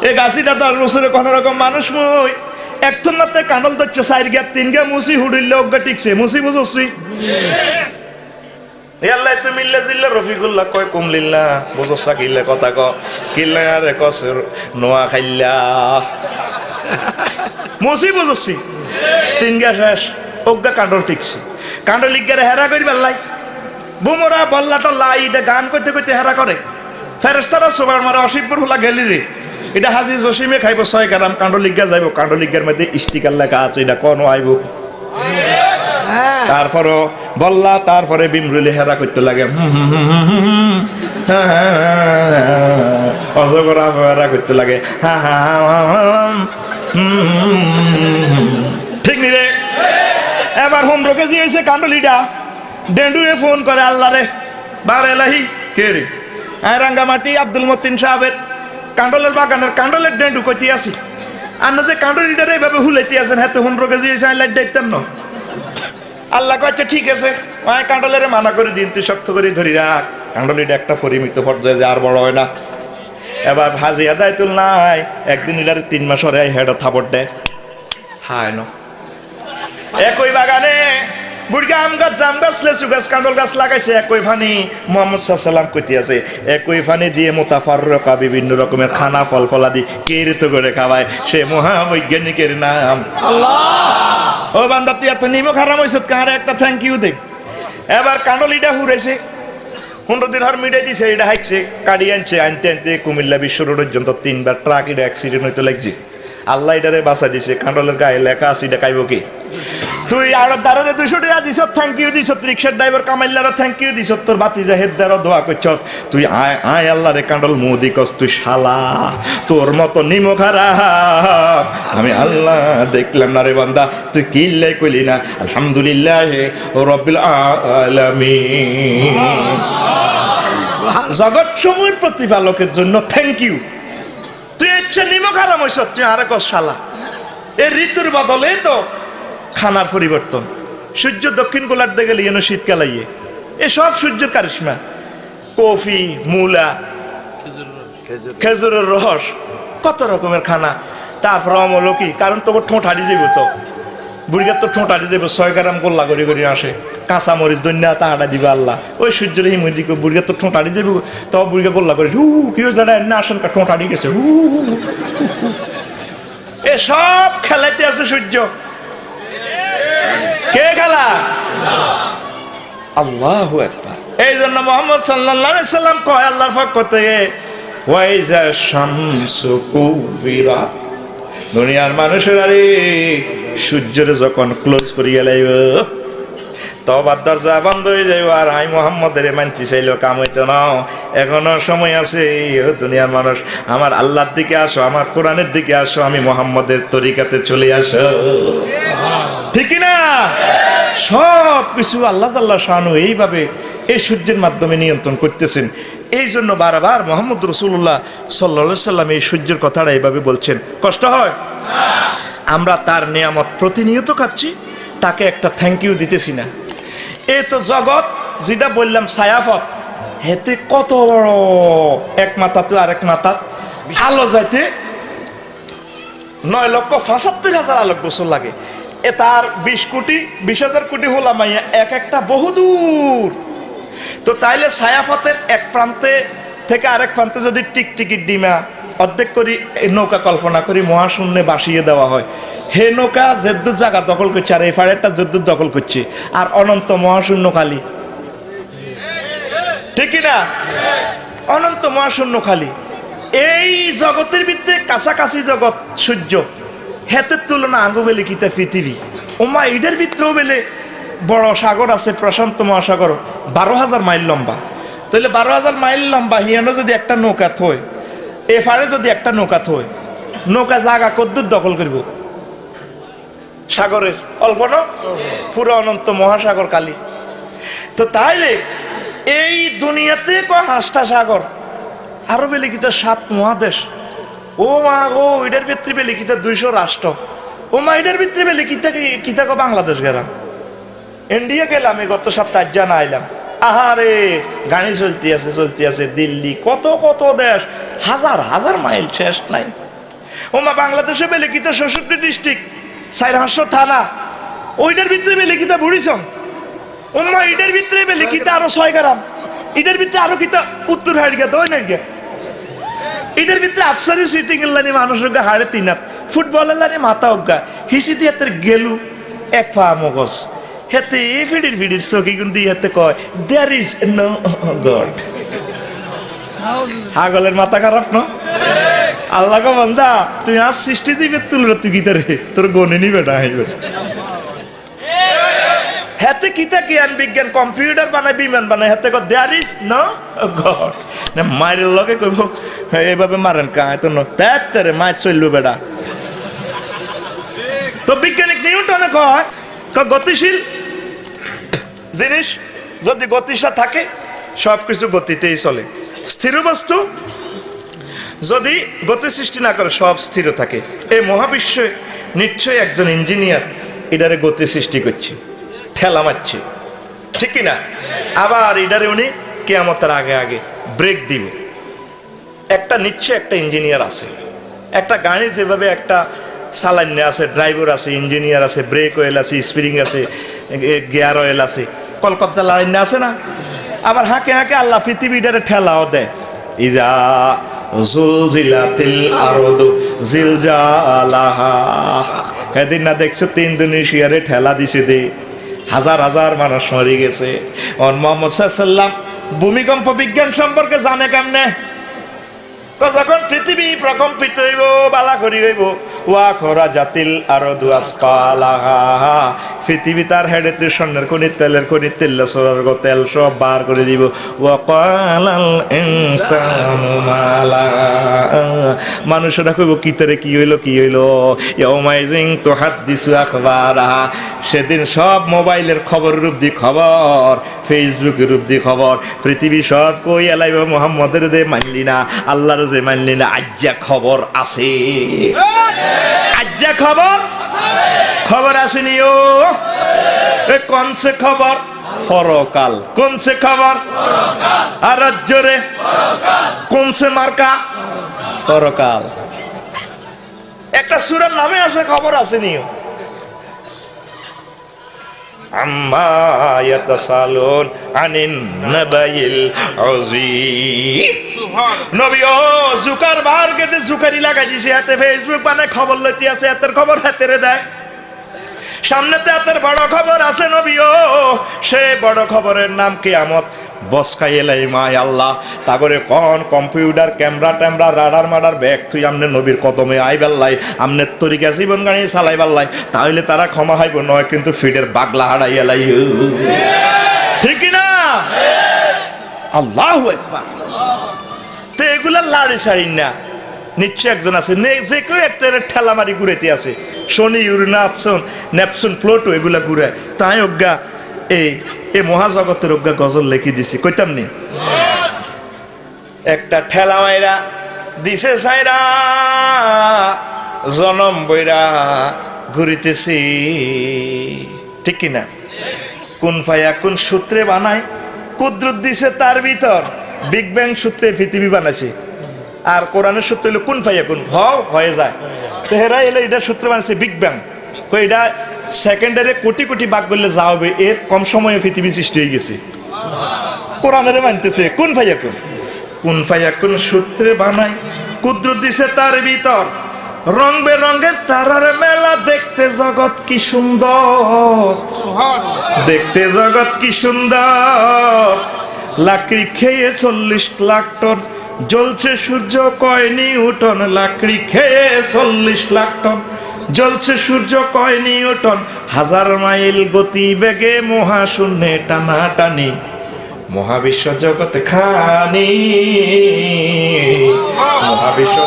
এই গাছিটা 10 বছরে কোন রকম মানুষ মই একথন নাতে কাঁডল ধরছে 4 গিয়া 3 গিয়া মুসি হুড়িলে অজ্ঞা টিকছে মুসি বুঝছি আল্লাহ তো মিল্লা জিল্লা রফিকুল্লাহ কয় কুমলিল্লা বুঝছা কিল্লা কথা ক কিল্লা আরে কসের নোয়া খাইল্লা মুসি বুঝছি 3 গিয়া শেষ অজ্ঞা কাঁডল টিকছে কাঁডল লিগারে হেরা করি বেল্লাই বুমরা বল্লা টল্লা এটা গান করতে করতে হেরা করে ফেরেস্তারা সোবার মারে অসিবপুর হলা গেলি রে এটা হাজি জসিমে খাইব 6 গ্রাম কাঁডল লিগা যাইব কাঁডল লিগার মধ্যে স্টিকার লেখা আছে এটা কোন আইব তারপরও বল্লা তারপরে বিমরুলি হেরা করতে লাগে অজগরা হেরা করতে লাগে ঠিক নি রে এবার হোম রকেজি হয়েছে কান্ডলিটা ডেন্ডুয়ে ফোন করে আল্লাহ রে বার এলাহি কে রে রাঙ্গামাটি আব্দুল মতিন সাহেবের কান্ডলের বাগানের কান্ডলের ডেন্ডু কইতে আসি আর না যে কান্ডলিটারে এভাবে হুলাইতে আছেন হাতে হোম রকেজি হয়েছে লাইট দেখতেন না আল্লাহ কয়েছে ঠিক আছে কাঁডলের মানা করে দিন তুই শক্ত করে ধরি রাখ কাঁডলিটা একটা পরিমিত পর্যায়ে যে আর বড় হয় না এবার হাজি আদায় তুল নাই একদিন এটার 3 মাস হরে হেড থাপড় দেয় হায় ন একই বাগানে বুড়িয়া আম গাছ জাম গাছ লেচু গাছ কাঁঠাল গাছ লাগাইছে একই ফানি মোহাম্মদ সাল্লাম কইতে আছে একই ফানি দিয়ে মোতাফাররকা বিভিন্ন রকমের খানা ফল ফলাদি কে ঋতু করে খাওয়ায় সে মহাবৈজ্ঞানিকের নাম আল্লাহ। ও বান্দা তুই এত নিমক হারাম হইছ কারে একটা থ্যাংক ইউ দে। এবার কাঁঠাল ইটা হুড়েছে 15 দিন হর মিটাই দিছে এটা হাইকছে কাড়ি আনছে আনতে আনতে কুমিল্লা বিশ্ব রোড পর্যন্ত 3বার ট্রাক এটা অ্যাক্সিডেন্ট হইতে লাগছে আল্লাহ এটারে বাঁচা দিছে কাঁঠালের গায়ে লেখা আছে এটা খাইব কি তুই আর দাঁড়ারে 200 টাকা দিছ থ্যাংক ইউ দিছ রিক্সার ড্রাইভার কামাইল্লারও থ্যাংক ইউ দিছ তোর বাতিজা হেদ্দারও দোয়া করছ তুই আয় আয় আল্লাহ রে কাঁঠাল মুদি কস তুই শালা তোর মতো নিমক হারাম আমি আল্লাহ দেখলাম না রে বান্দা তুই কিল্লাই কইলি না আলহামদুলিল্লাহ রাব্বিল আলামিন। জগৎ সমূহের প্রতিপালকের জন্য থ্যাংক ইউ। তুই ইচ্ছে নিমক হারাম হইছ তুই আরে কস শালা। এই ঋতুর বদলে তো খানার পরিবর্তন সূর্য দক্ষিণ গোলার্ধে গেলে যেন শীতকাল আইয়ে এসব সূর্যের কারিশমা কফি মূলা খেজুরের রস কত রকমের খানা তারপর আমলো কি কারণ তোকে ঠোঁট হারিয়ে যাইব তো বুড়িগার তো ঠোঁট হারিয়ে যাবো 6 গ্রাম গোল্লা করে করে আসে কাঁচা মরিচ দন্যা তাহাটা দিবে আল্লাহ ওই সূর্যের হিমদিকে বুড়িগার তো ঠোঁট হারিয়ে যাবো তবে বুড়িগা গোল্লা করে কি জানা না আসেন ঠোঁট হারিয়ে গেছে এসব খেলাইতে আছে সূর্য কে খেলা আল্লাহু আকবার। এই জন্য মুহাম্মদ সাল্লাল্লাহু আলাইহি সাল্লাম কয় আল্লাহর পক্ষ থেকে ওয়াইজা শামসু কুবিরাত দুনিয়ার মানুষের আরে সূর্যের যখন ক্লোজ করিয়া লাইব তবার দরজা বন্ধ হয়ে যাইব আর আই মুহাম্মদের মানতে চাইলেও কাম হইতো না এখনো সময় আছে দুনিয়ার মানুষ আমার আল্লাহর দিকে আসো আমার কোরআনের দিকে আসো আমি মুহাম্মদের তরিকাতে চলে আসো ঠিক না সব কিছু আল্লাহ জাল্লা শানু এইভাবে এই সূর্যের মাধ্যমে নিয়ন্ত্রণ করতেছেন। এই জন্য বারবার মুহাম্মদ রাসূলুল্লাহ সাল্লাল্লাহু আলাইহি সাল্লাম এই সূর্যের কথাটা এইভাবে বলছেন কষ্ট হয় আমরা তার নিয়ামত প্রতিনিয়ত খাচ্ছি তাকে একটা থ্যাংক ইউ দিতেছি না। এই তো জগৎ যেটা বললাম ছায়াপথ হেতে কত বড় এক মাথা তো আরেক মাথা আলো যাইতে 9,75,000 আলোক বছর লাগে এ তার 20,000 কোটি হলা মাইয়া এক একটা বহুদূর তো তাইলে ছায়াপথের এক প্রান্তে থেকে আরেক প্রান্তে যদি টিকটিকির ডিমা অর্ধেক করি নৌকা কল্পনা করি মহাশূন্যে বাসিয়ে দেওয়া হয় হে নৌকা যেদ্দুর জায়গা দখল করছে আর এই ফাড়েরটা যেদ্দুর দখল করছে আর অনন্ত মহাশূন্য খালি ঠিক না অনন্ত মহাশূন্য খালি এই জগতের ভিতরে কাছাকাছি জগৎ সূর্য হেতের তুলনা আঙ্গু বেলে কিতা পৃথিবী ওমা ইডের ভিতরেও বেলে বড় সাগর আছে প্রশান্ত মহাসাগর 12,000 মাইল লম্বা তাহলে 12,000 মাইল লম্বা হিয়ানো যদি একটা নৌকা থয় এফারে যদি একটা নৌকা থয় নৌকা জায়গা কদ্দুর দখল করব সাগরের অল্প না পুরো অনন্ত মহাসাগর কালি তো তাইলে এই দুনিয়াতে কয় 5টা সাগর আরো বেলে কিতা 7 মহাদেশ ও মা গো এটার ভিতরে বেলে কিতা 200 রাষ্ট্র ও মা এটার ভিতরে বেলে কিতা কো বাংলাদেশ গেলাম ইন্ডিয়া গেলাম এই গত সপ্তাহ জানা আইলাম আহারে গাড়ি চলতে আছে দিল্লি কত কত দেশ হাজার মাইল শেষ নাই ওমা বাংলাদেশে বেলে কিতা 66 ডিস্ট্রিক্ট 400 থানা ওইটার ভিতরে বেলে কিতা বুড়িছং ওমা এটার ভিতরে বেলে কিতা আরো 6 গ্রাম এটার ভিতরে আরো কিতা উত্তর হাড়িয়া দই নাই গে এটার ভিতরে আফসারি সিটিং এর লানি মানুষের গা হাড়ে 3 হাত ফুটবলের লানি মাথা অজ্ঞা হিসি দিয়ে গেলু এক পা মগজ হেতে ফিডির চকি গুন্দি হেতে কয় দেয়ার ইজ নো গড হাগলের মাথা খারাপ না আল্লাহ গো বান্দা তুই আজ সৃষ্টি জীবের তুলনা তুই গীতারে তোর গনে নি বেটা হইবে হেতে কিতা জ্ঞান বিজ্ঞান কম্পিউটার বানায় বিমান বানায় হেতে কয় দেয়ার ইজ নো গড না মাইরের লগে কইব এইভাবে মারেন কায় তো না তেরে মার চললো বেটা তো বিজ্ঞানিক নিউটনে কয় গতিশীল জিনিস যদি গতিশীল থাকে সবকিছু গতিতেই চলে স্থির বস্তু যদি গতি সৃষ্টি না করে সব স্থির থাকে এই মহাবিশ্বে নিশ্চয়ই একজন ইঞ্জিনিয়ার এটারে গতি সৃষ্টি করছে ঠেলা মারছে ঠিক কিনা আবার এটারে উনি কিয়ামতের আগে ব্রেক দিবে একটা নিশ্চয় একটা ইঞ্জিনিয়ার আছে একটা গাড়ি যেভাবে একটা চালান্যা আছে, ড্রাইভার আছে, ইঞ্জিনিয়ার আছে, ব্রেক অয়েল আছে, স্প্রিং আছে, গিয়ার অয়েল আছে, কলকবজা লাইন্যা আছে না? আবার হাঁকে হাঁকে আল্লাহ পৃথিবীটারে ঠেলাও দেয়। ইজা জুলজিলাতিল আরদু জিলজালাহা। এদিন না দেখছো ইন্দোনেশিয়ারে ঠেলা দিছে দে, হাজার হাজার মানুষ মরে গেছে। অন মোহাম্মদ সাল্লাল্লাহু ভূমিকম্প বিজ্ঞান সম্পর্কে জানে কেমনে? যখন পৃথিবী প্রকম্পিত হইব, বালা করি হইব, ওয়া খরা জাতিল আরদু আসফালাহা, পৃথিবী তার হেডেতে স্বর্ণের খনি, তেলের খনি, তেল তেল সব বার করে দিব। ওয়া ক্বালাল ইনসানু মালা, মানুষরা কইব কিতারে কি হইলো কি হইলো। ইয়াউমাইজিন তুহাদ্দিসু আখবারাহা, সেদিন সব মোবাইলের খবর রূপ দি খবর, ফেসবুকের রূপ দি খবর, পৃথিবী সব কই এলাইব মুহাম্মদের দে মানলি না, আল্লাহর যে মানলি না। আজ্জা খবর আছে, আজ্জা খবর খবর আসেনিও। কোনসে খবর? পরকাল। কোনসে খবর? আর জোরে কোনসে মার্কা? পরকাল। একটা সূরার নামে আছে খবর আসেনিও। আম্মা ইয়াতাসালুন আনিন নাবাইল আযীম। নবী ও জুকারবার্গ তে জুকারি লাগাই দিছে, হাতে ফেসবুক বানায় খবর লইতে আছে, হাতের খবর হাতেরে দেয়। সামনেতে হাতের বড় খবর আছে নবী ও, সে বড় খবরের নাম কিয়ামত। বসকাই এলাই মায় আল্লাহ, তাগরে কোন computer camera ট্যামরা radar mudder bag তুই আমনে নবীর কদমে আইবাল্লাই, আমনে তরিকা জীবন গাড়ি চালাইবাল্লাই, তাহলে তারা ক্ষমা হইব নয়, কিন্তু ফিডের বাগলা হারাই এলাই। ঠিক না? আল্লাহু আকবার। তো এগুলা লাড়ি ছাড়ি না, নিশ্চয় একজন আছে যে কেউ একটা ঠেলা মারি ঘুরাইতে আছে। শনি ইউরেনাস নেপচুন প্লুটো এগুলা ঘুরায়, তাই অজ্ঞা এই মহাজগতের অজ্ঞা গজল লেখি দিছি, কইতাম নি? একটা ঠেলা মাইরা দিছে সাইরা, জনম বইরা ঘুরিতেছি, ঠিক কিনা? কোন ফায়া কোন সূত্রে বানায়, কুদরত দিছে তার ভিতর। বিগ ব্যাং সূত্রে পৃথিবী বানাইছে, আর কোরআনের সূত্র হলো কোন ফাইয়া কোন, হয়ে যায়। তেহরা এলে এটা সূত্র বানাইছে বিগ ব্যাং। এটা সেকেন্ডারে কোটি কোটি ভাগ করলে যা হবে, এর কম সময়ে পৃথিবী সৃষ্টি হয়ে গেছে। কোরআনের মানতেছে কোন ফাইয়া কোন, কোন ফাইয়া কোন সূত্রে বানায়, কুদরত দিছে তার ভিতর। রং বেরঙের তারার মেলা, দেখতে জগৎ কি সুন্দর, দেখতে জগৎ কি সুন্দর। লাকড়ি খেয়ে 40 লাখ টন জ্বলছে সূর্য কয় নিউটন, লাকড়ি খেয়ে 40 লাখ টন জ্বলছে সূর্য কয় নিউটন। 1000 মাইল গতি বেগে মহাশূন্যে টানাটানি, মহাবিশ্ব জগৎ খানি, মহাবিশ্ব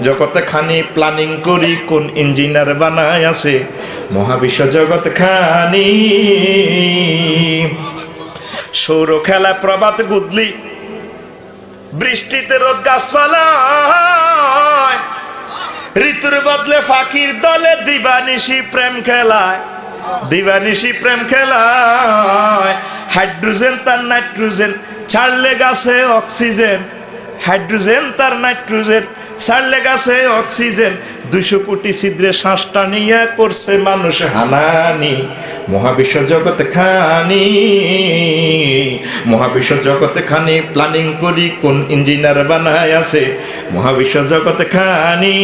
জগতে খানি প্ল্যানিং করি, কোন ইঞ্জিনিয়ার বানায় আছে মহাবিশ্ব জগৎ খানি। সৌর খেলা প্রভাত গুদলি, বৃষ্টিতে রোদ গাছপালা, ঋতুর বদলে ফাঁকির দলে দিবানিশি প্রেম খেলায়, দিবানিশি প্রেম খেলায়। হাইড্রোজেন তার নাইট্রোজেন ছাড়লে গাছে অক্সিজেন, হাইড্রোজেন তার নাইট্রোজেন ছাড়লে গাছে অক্সিজেন। 200 কোটি ছিদ্রে শ্বাসটা নিয়ে করছে মানুষ হানানি, মহাবিশ্ব জগতে খানি, মহাবিশ্ব জগতে খানি প্ল্যানিং করি, কোন ইঞ্জিনিয়ার বানায় আছে মহাবিশ্ব জগতে খানি।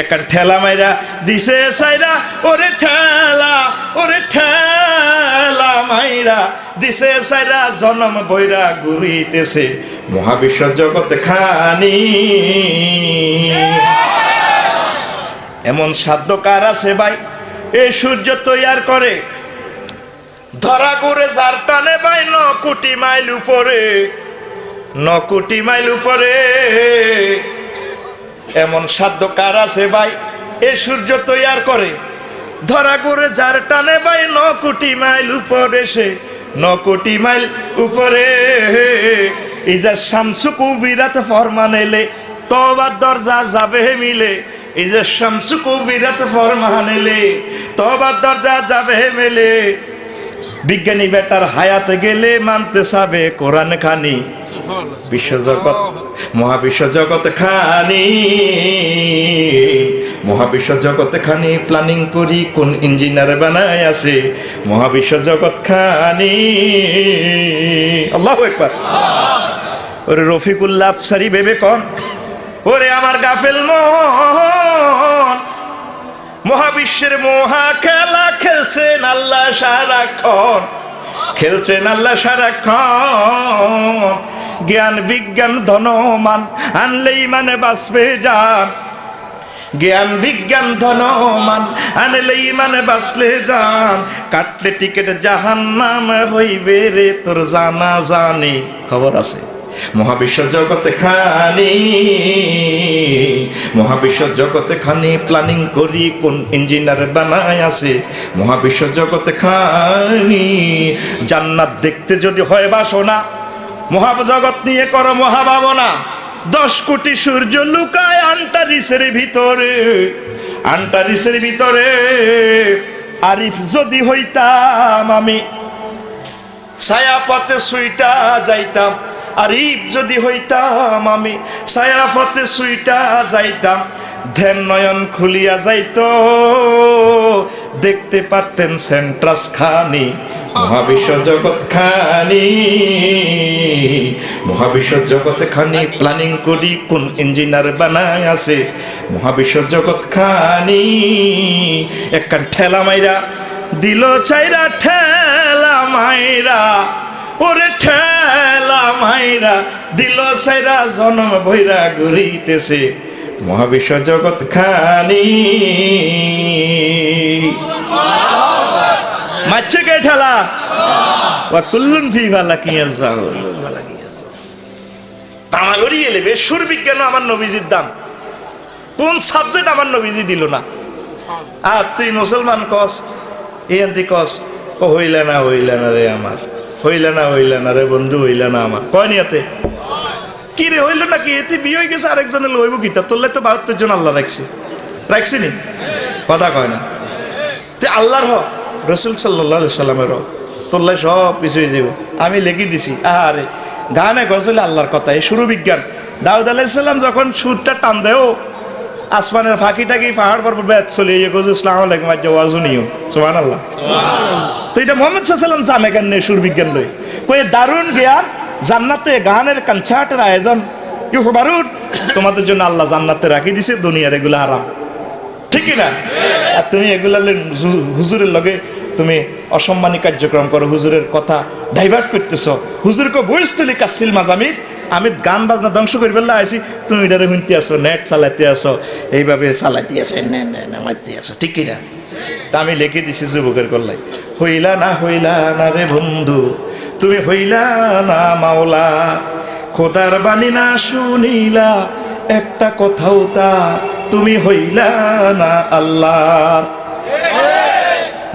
এখন ঠেলা মাইরা দিছে সাইরা, ওরে ঠেলা, ওরে ঠেলা মাইরা দিছে সাইরা, জনম বইরা ঘুরিতেছে মহাবিশ্ব জগতে খানি। এমন সাধ্য কার আছে ভাই, এই সূর্য তৈয়ার করে, ধরা ঘুরে যার টানে ভাই 9 কোটি মাইল উপরে, 9 কোটি মাইল উপরে। এমন সাধ্য কার আছে ভাই, এই সূর্য তৈয়ার করে, ধরা ঘুরে যার টানে ভাই 9 কোটি মাইল উপরে, সে 9 কোটি মাইল উপরে। ইজা শামসু কুবিরাত ফরমান এলে, তওবার দরজা যাবে মিলে। ইজা শামসু কুবিরাত ফরমান এলে, তওবার দরজা যাবে মিলে। বিজ্ঞানী বেটার হায়াতে গেলে মানতে চাবে কোরআন খানি, বিশ্বজগৎ মহাবিশ্ব জগৎ খানি, মহাবিশ্ব জগতে খানি প্ল্যানিং করি কোন ইঞ্জিনিয়ার বানায় আছে মহাবিশ্ব জগৎ খানি। আল্লাহু আকবার। ওরে রফিকুল্লাহ আফসারি ভেবে কন, ওরে আমার গাফেল মন, মহাবিশ্বের মহা খেলা খেলছেন আল্লাহ সারাক্ষণ, খেলছেন আল্লাহ সারাক্ষণ। জ্ঞান বিজ্ঞান ধনমান আনলেই মানে বাঁচবে যান, জ্ঞান বিজ্ঞান ধনমান আনলেই মানে বাঁচলে যান, কাটলে টিকেট জাহান্নাম হইবে রে তোর জানা জানি। খবর আছে মহাবিশ্ব জগতে খানি, মহাবিশ্ব জগতে খানি প্ল্যানিং করি কোন ইঞ্জিনিয়ার বানায় আছে মহাবিশ্ব জগতে খানি। জান্নাত দেখতে যদি হয় বাসনা মহাজগৎ নিয়ে করো মহাভাবনা। 10 কোটি সূর্য লুকায় আন্টারিসের ভিতরে, আন্টারিসের ভিতরে। আরিফ যদি হইতাম আমি ছায়াপথে সুইটা যাইতাম, আরিফ যদি হইতাম আমি ছায়াপথে সুইটা যাইতাম, ধ্যান নয়ন খুলিয়া যাইতো দেখতে পারতেন সেন্ট্রাস খানি মহাবিশ্ব জগৎ খানি। মহাবিশ্ব জগতে খানি প্ল্যানিং করি কোন ইঞ্জিনিয়ার বানায় আছে মহাবিশ্ব জগৎ খানি। একখান ঠেলা মাইরা দিল চাইরা, ঠেলা মাইরা ওরে ঠেলা মাইরা দিল চাইরা, জনম বইরা ঘুরিতেছে মহাবিশ্ব জগৎ খানি। মারছে কে ঠেলা? ওয়া কুল্লুন ফি ফালাকিয়াস সাহুর। তামাগরি এলেবে সুর বিজ্ঞান আমার নবীজির দাম, কোন সাবজেক্ট আমার নবীজি দিল না। আর তুই মুসলমান কস এন্তি কস ও হইলা না রে আমার, হইলা না রে বন্ধু, হইলা না আমার। কয় নিয়াতে কি রে হইল না কি? এতে বিয়ে হয়ে গেছে আরেকজনের লইব গীতা তোরলে তো 72 জন আল্লাহ রাখছি নি, কথা কয় না। তুই আল্লাহর হ, রসুল সাল্লাল্লাহু আলাইহি সাল্লামের হ, তোরলে সব পিছুই যাব। আমি লেগে দিছি আরে গানে গজলে আল্লাহর কথা। এই শুরু বিজ্ঞান দাউদ আলাইহিস সালাম যখন সুরটা টান দেও আসমানের ফাঁকিটাকে পাহাড় পর্বত ব্যাচ চলে গজু আসসালামু আলাইকুম আজ ওয়াজুনিও সুবহানাল্লাহ। তো এটা মুহাম্মদ সাল্লাল্লাহু আলাইহি সাল্লাম জানে কেন সুর বিজ্ঞান লই? কই দারুণ জ্ঞান, জান্নাতে গানের কনসার্টের আয়োজন ইউহবারুন, তোমাদের জন্য আল্লাহ জান্নাতে রাখি দিছে, দুনিয়ার এগুলো হারাম, ঠিক কি না? আর তুমি এগুলা হুজুরের লগে তুমি অসম্মানী কার্যক্রম করো, হুজুরের কথা ডাইভার্ট করতেছ। হুজুরকে বয়স তুলি কাশিল মাজামির, আমি গান বাজনা ধ্বংস করে ফেললে আইছি, তুমি এটারে শুনতে আসো, নেট চালাইতে আসো, এইভাবে চালাইতে আসো, মারতে আসো, ঠিক কিনা? তা আমি লিখে দিছি যুবকের কল্লাই, হইলা না রে বন্ধু, তুমি হইলা না মাওলা, খোদার বাণী না শুনিলা একটা কথাও তা, তুমি হইলা না আল্লাহর।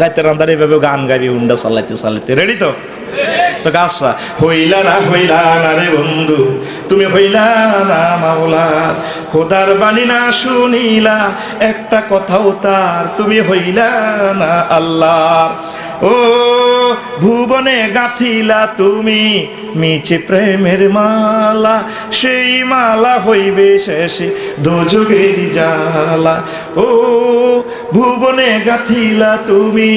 রাতের আন্ধারে এভাবে গান গাবি হুন্ডা চালাইতে রেডি তো? তো গাছা হইলা না রে বন্ধু, তুমি হইলা না মাওলার, খোদার বাণী না শুনিলা একটা কথাও তার, তুমি হইলা না আল্লাহর। ও ভুবনে গাঁথিলা তুমি মিছে প্রেমের মালা, সেই মালা হইবে শেষে দোজখের জ্বালা। ও ভুবনে গাঁথিলা তুমি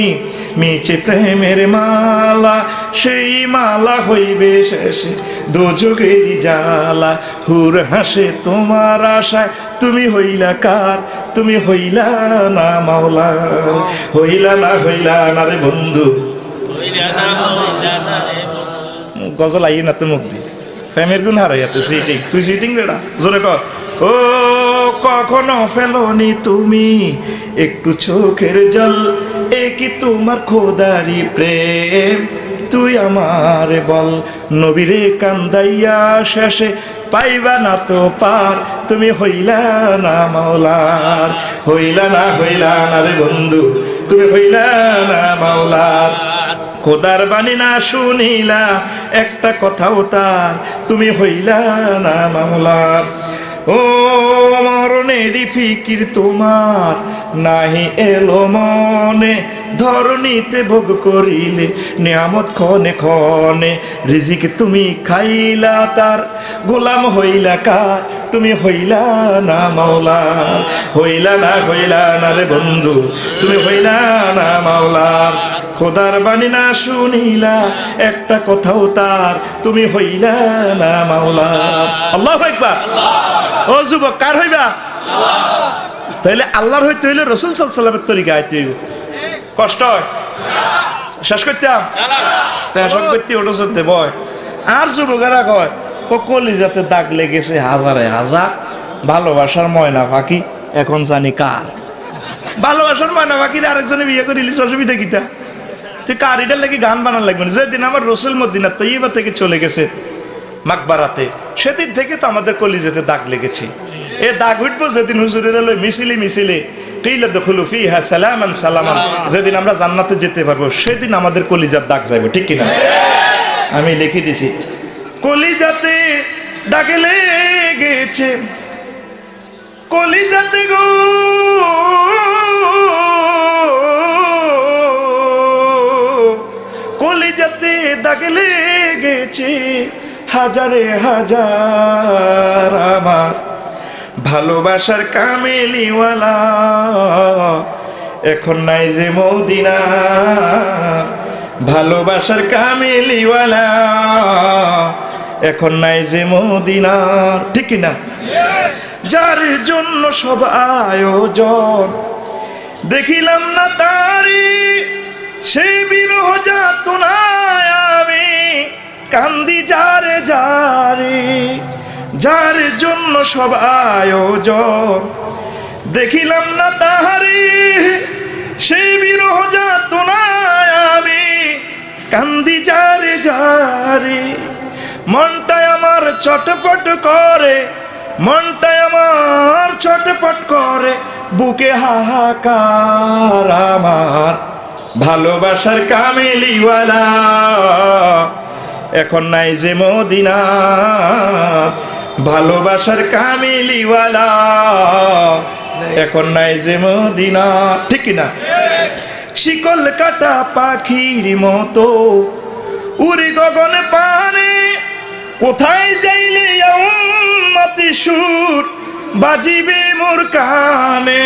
মিছে প্রেমের মালা, সেই মালা হইবে শেষে দোজখের জ্বালা। হুর হাসে তোমার আশায়, তুমি হইলা কার, তুমি হইলা না মাওলার, হইলা না রে বন্ধু। গজল আই না তো মুখ দি ফ্যামের গুণ হারাইয়াতে সিটিং, তুই সিটিং বেড়া জোরে কর। ও কখনো ফেলোনি তুমি একটু চোখের জল, এ কি তোমার খোদারি প্রেম, তুই আমার বল। নবীরে কান্দাইয়া শেষে পাইবা না তো পার, তুমি হইলা না মাওলার, হইলা না রে বন্ধু, তুমি হইলা না মাওলার। খোদার বাণী না শুনিলা একটা কথাও তার, তুমি হইলা না মাওলার। ও মরণেরই ফিকির তোমার নাহি এলো মনে, ধরণীতে ভোগ করিলে নিয়ামত ক্ষণে ক্ষণে রিজিক তুমি খাইলা তার গোলাম হইলা কার তুমি হইলা না মাওলার হইলা না রে বন্ধু তুমি হইলা না মাওলার খোদার বাণী না শুনিলা একটা কথাও তার তুমি হইলা না মাওলার আল্লাহু আকবার ও যুবক কার হইবা তাহলে আল্লাহর হইতে হইলে রাসূল সাল্লাল্লাহু আলাইহি ওয়াসাল্লামের তরিকা আইতে হইব কষ্ট হয় শেষ করতাম শেষ করতে ওটা চলতে বয় আর যুবকেরা কয় কলিজাতে দাগ লেগেছে হাজারে হাজার ভালোবাসার ময়না পাখি এখন জানি কার ভালোবাসার ময়না পাখির আরেকজনে বিয়ে করে ইলিশ অসুবিধা কিতা তুই কার এটার লাগি গান বানান লাগবে না যেদিন আমার রসুল মদিনা তৈবা থেকে চলে গেছে মাকবারাতে সেদিন থেকে তো আমাদের কলিজাতে দাগ লেগেছে এ দাগ উঠবো যেদিন হুজুরের হলো মিছিলে কিলা দখলু ফিহা সালামান সালামান যেদিন আমরা জান্নাতে যেতে পারবো সেদিন আমাদের কলিজার দাগ যাবে ঠিক কিনা আমি লিখে দিছি কলিজাতে দাগ লেগেছে কলিজাতে গো কলিজাতে দাগ লেগেছে হাজারে হাজার আমার ভালোবাসার কামেলিওয়ালা এখন নাই যে মদিনা ভালোবাসার কামেলিওয়ালা এখন নাই যে মদিনার ঠিক না যার জন্য সব আয়োজন দেখিলাম না তারি সেই বিরহ যাতনায় আমি কান্দি যারে যারে যার জন্য সব আয়োজন দেখিলাম না তাহারি সেই বিরহ যাতনায় আমি কান্দি যারে যারে মনটায় আমার চটপট করে মনটায় আমার চটপট করে বুকে হাহাকার আমার ভালোবাসার কামেলিওয়ালা এখন নাই যে মদিনা ভালোবাসার কামেলিওয়ালা এখন নাই যে মদিনা ঠিক না শিকল কাটা পাখির মতো উড়ি গগন পানে কোথায় যাইলে উম্মতি সুর বাজিবে মোর কানে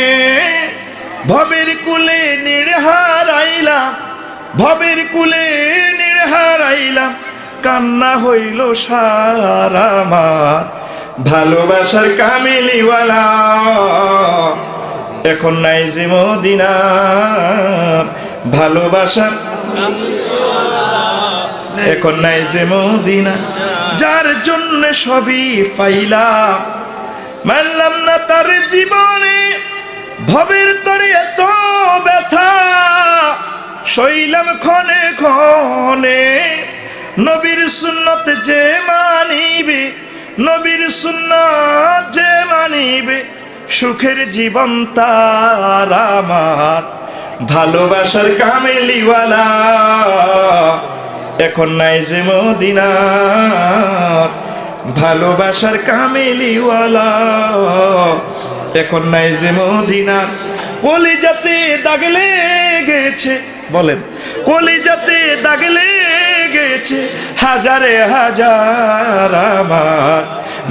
ভবের কুলে নির্হারাইলাম ভবের কুলে নির্হারাইলাম কান্না হইল সারা আমার ভালোবাসার কামেলিওয়ালা এখন নাই যে মদিনা ভালোবাসার এখন নাই যে মদিনা যার জন্য সবই পাইলাম মানলাম না তার জীবনে ভবের তরে এত ব্যথা সইলাম ক্ষণে ক্ষণে নবীর সুন্নত যে মানিবে নবীর সুন্নত যে মানিবে সুখের জীবন তার আমার ভালোবাসার কামেলিওয়ালা এখন নাই যে মদিনা ভালোবাসার কামেলিওয়ালা এখন নাই যে মদিনা কলিজাতে দাগ লেগেছে বলেন কলিজাতে দাগ লেগেছে হাজারে হাজার আমার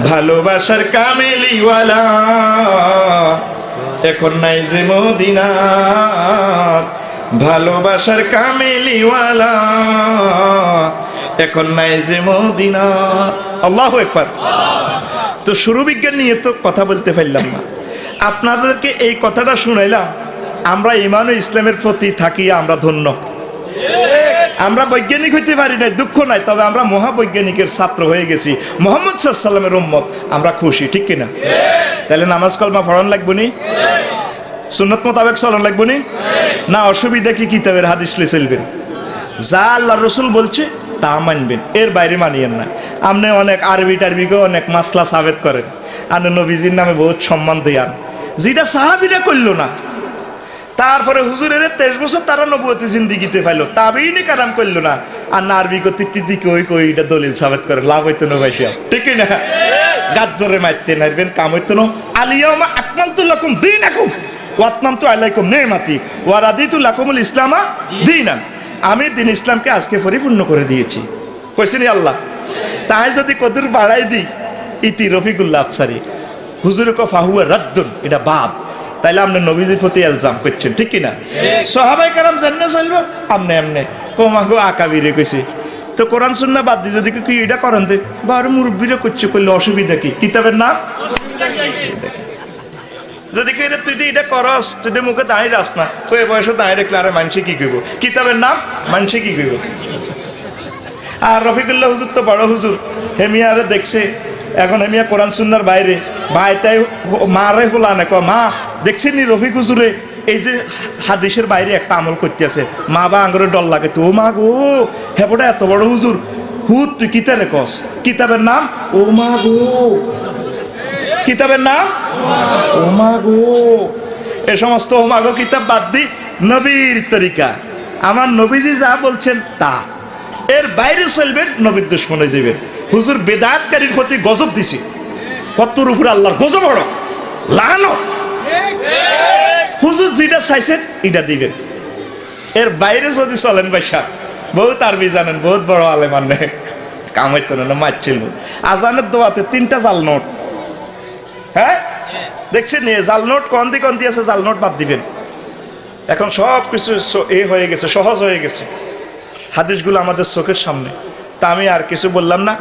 ভালোবাসার কামেলিওয়ালা এখন নাই যে মদিনা ভালোবাসার কামেলিওয়ালা এখন নাই যে মদিনা আল্লাহু আকবার তো শুরু বিজ্ঞান নিয়ে তো কথা বলতে পারলাম না আপনাদেরকে এই কথাটা শুনাইলাম আমরা ঈমান ও ইসলামের প্রতি থাকি আমরা ধন্য আমরা বৈজ্ঞানিক হইতে পারি না দুঃখ নাই তবে আমরা মহাবৈজ্ঞানিকের ছাত্র হয়ে গেছি মুহাম্মদ সাল্লাল্লাহু আলাইহি ওয়াসাল্লামের উম্মত আমরা খুশি ঠিক কিনা তাহলে নামাজ কলমা পড়ান লাগবে নি সুন্নত মোতাবেক চলন লাগবে নি না অসুবিধা কি কিতাবের হাদিস লয়ে চলবেন যা আল্লাহর রাসূল বলছে তা মানবেন এর বাইরে মানিয়েন না আপনি অনেক আরবি টারবিকে অনেক মাসলা সাবেত করেন আর নবীজির নামে বহুত সম্মান দেয়ান যেটা সাহাবীরা করলো না তারপরে হুজুরের 23 বছর তারা নবুয়তি জিন্দেগিতে পাইলো তাবেইনি কারাম করলো না আর না আরবি কো তিত্তি দিকে ওই এটা দলিল সাবেত করে লাভ হইতো না ভাইসা ঠিক না গাজ্জরে মারতে নারবেন কাম হইতো না আলিয়াউমা আকমালতু লাকুম দীনাকুম ওয়াতমামতু আলাইকুম নি'মাতি ওয়া রাদিতু লাকুমুল ইসলামা দীনান। আমি দিন ইসলামকে আজকে পরিপূর্ণ করে দিয়েছি, কইছেনি আল্লাহ। তাই যদি কদর বাড়াই দিই, ইতি রফিকুল্লাহ আফসারি হুজুরে ক ফাহুয়া রাদ্দুন, এটা বাদ। তাইলে আপনি নবীজির প্রতি ইলজাম করছেন, ঠিক কিনা? সাহাবায়ে কেরাম জান্নে চলবো, আপনি এমনি কোমাগো আকাবিরে কইছে। তো কোরআন সুন্নাহ বাদ দিয়ে যদি কি এটা করেন দে বার মুরব্বিরা করছে, করলে অসুবিধা কি? কিতাবের নাম যদি কই তুই এটা করস, তুই মুখে দাঁড়িয়ে রাস না, ওই বয়সে দাঁড়িয়ে রাখলে আরে মানুষে কি কইব? কিতাবের নাম মানুষে কি কইব? আর রফিকুল্লাহ হুজুর তো বড় হুজুর, হেমিয়ারে দেখছে এখন, হেমিয়া কোরআন সুন্নাহর বাইরে ভাই, তাই মারে হলা না, মা দেখছেন নি রফিক হুজুরে এই যে হাদিসের বাইরে একটা আমল করতে আছে, মা বা আঙ্গুরে ডর লাগে, তো ও মা গো হেপটা এত বড় হুজুর, হুদ তুই কিতারে কস? কিতাবের নাম ও মা গো, কিতাবের নাম ও মা গো। এ সমস্ত ও মা গো কিতাব বাদ দি, নবীর তরিকা, আমার নবীজি যা বলছেন তা, এর বাইরে চলবেন নবীর দুশমন হয়ে যাবেন। হুজুর বেদাতকারীর প্রতি গজব দিছে, কতর উপর আল্লাহর গজব বড় লানো। হুজুর যেটা চাইছেন এটা দিবেন, এর বাইরে যদি চলেন বাইশা, বহুত আরবি জানেন, বহুত বড় আলেম, আনে কামাইতো না, মারছিল। আজানের দোয়াতে 3টা জাল নোট, হ্যাঁ দেখছেন জাল নোট, কন্দি আছে, জাল নোট বাদ দিবেন। এখন সব কিছু হয়ে গেছে, সহজ হয়ে গেছে, হাদিসগুলো আমাদের চোখের সামনে। তা আমি আর কিছু বললাম না।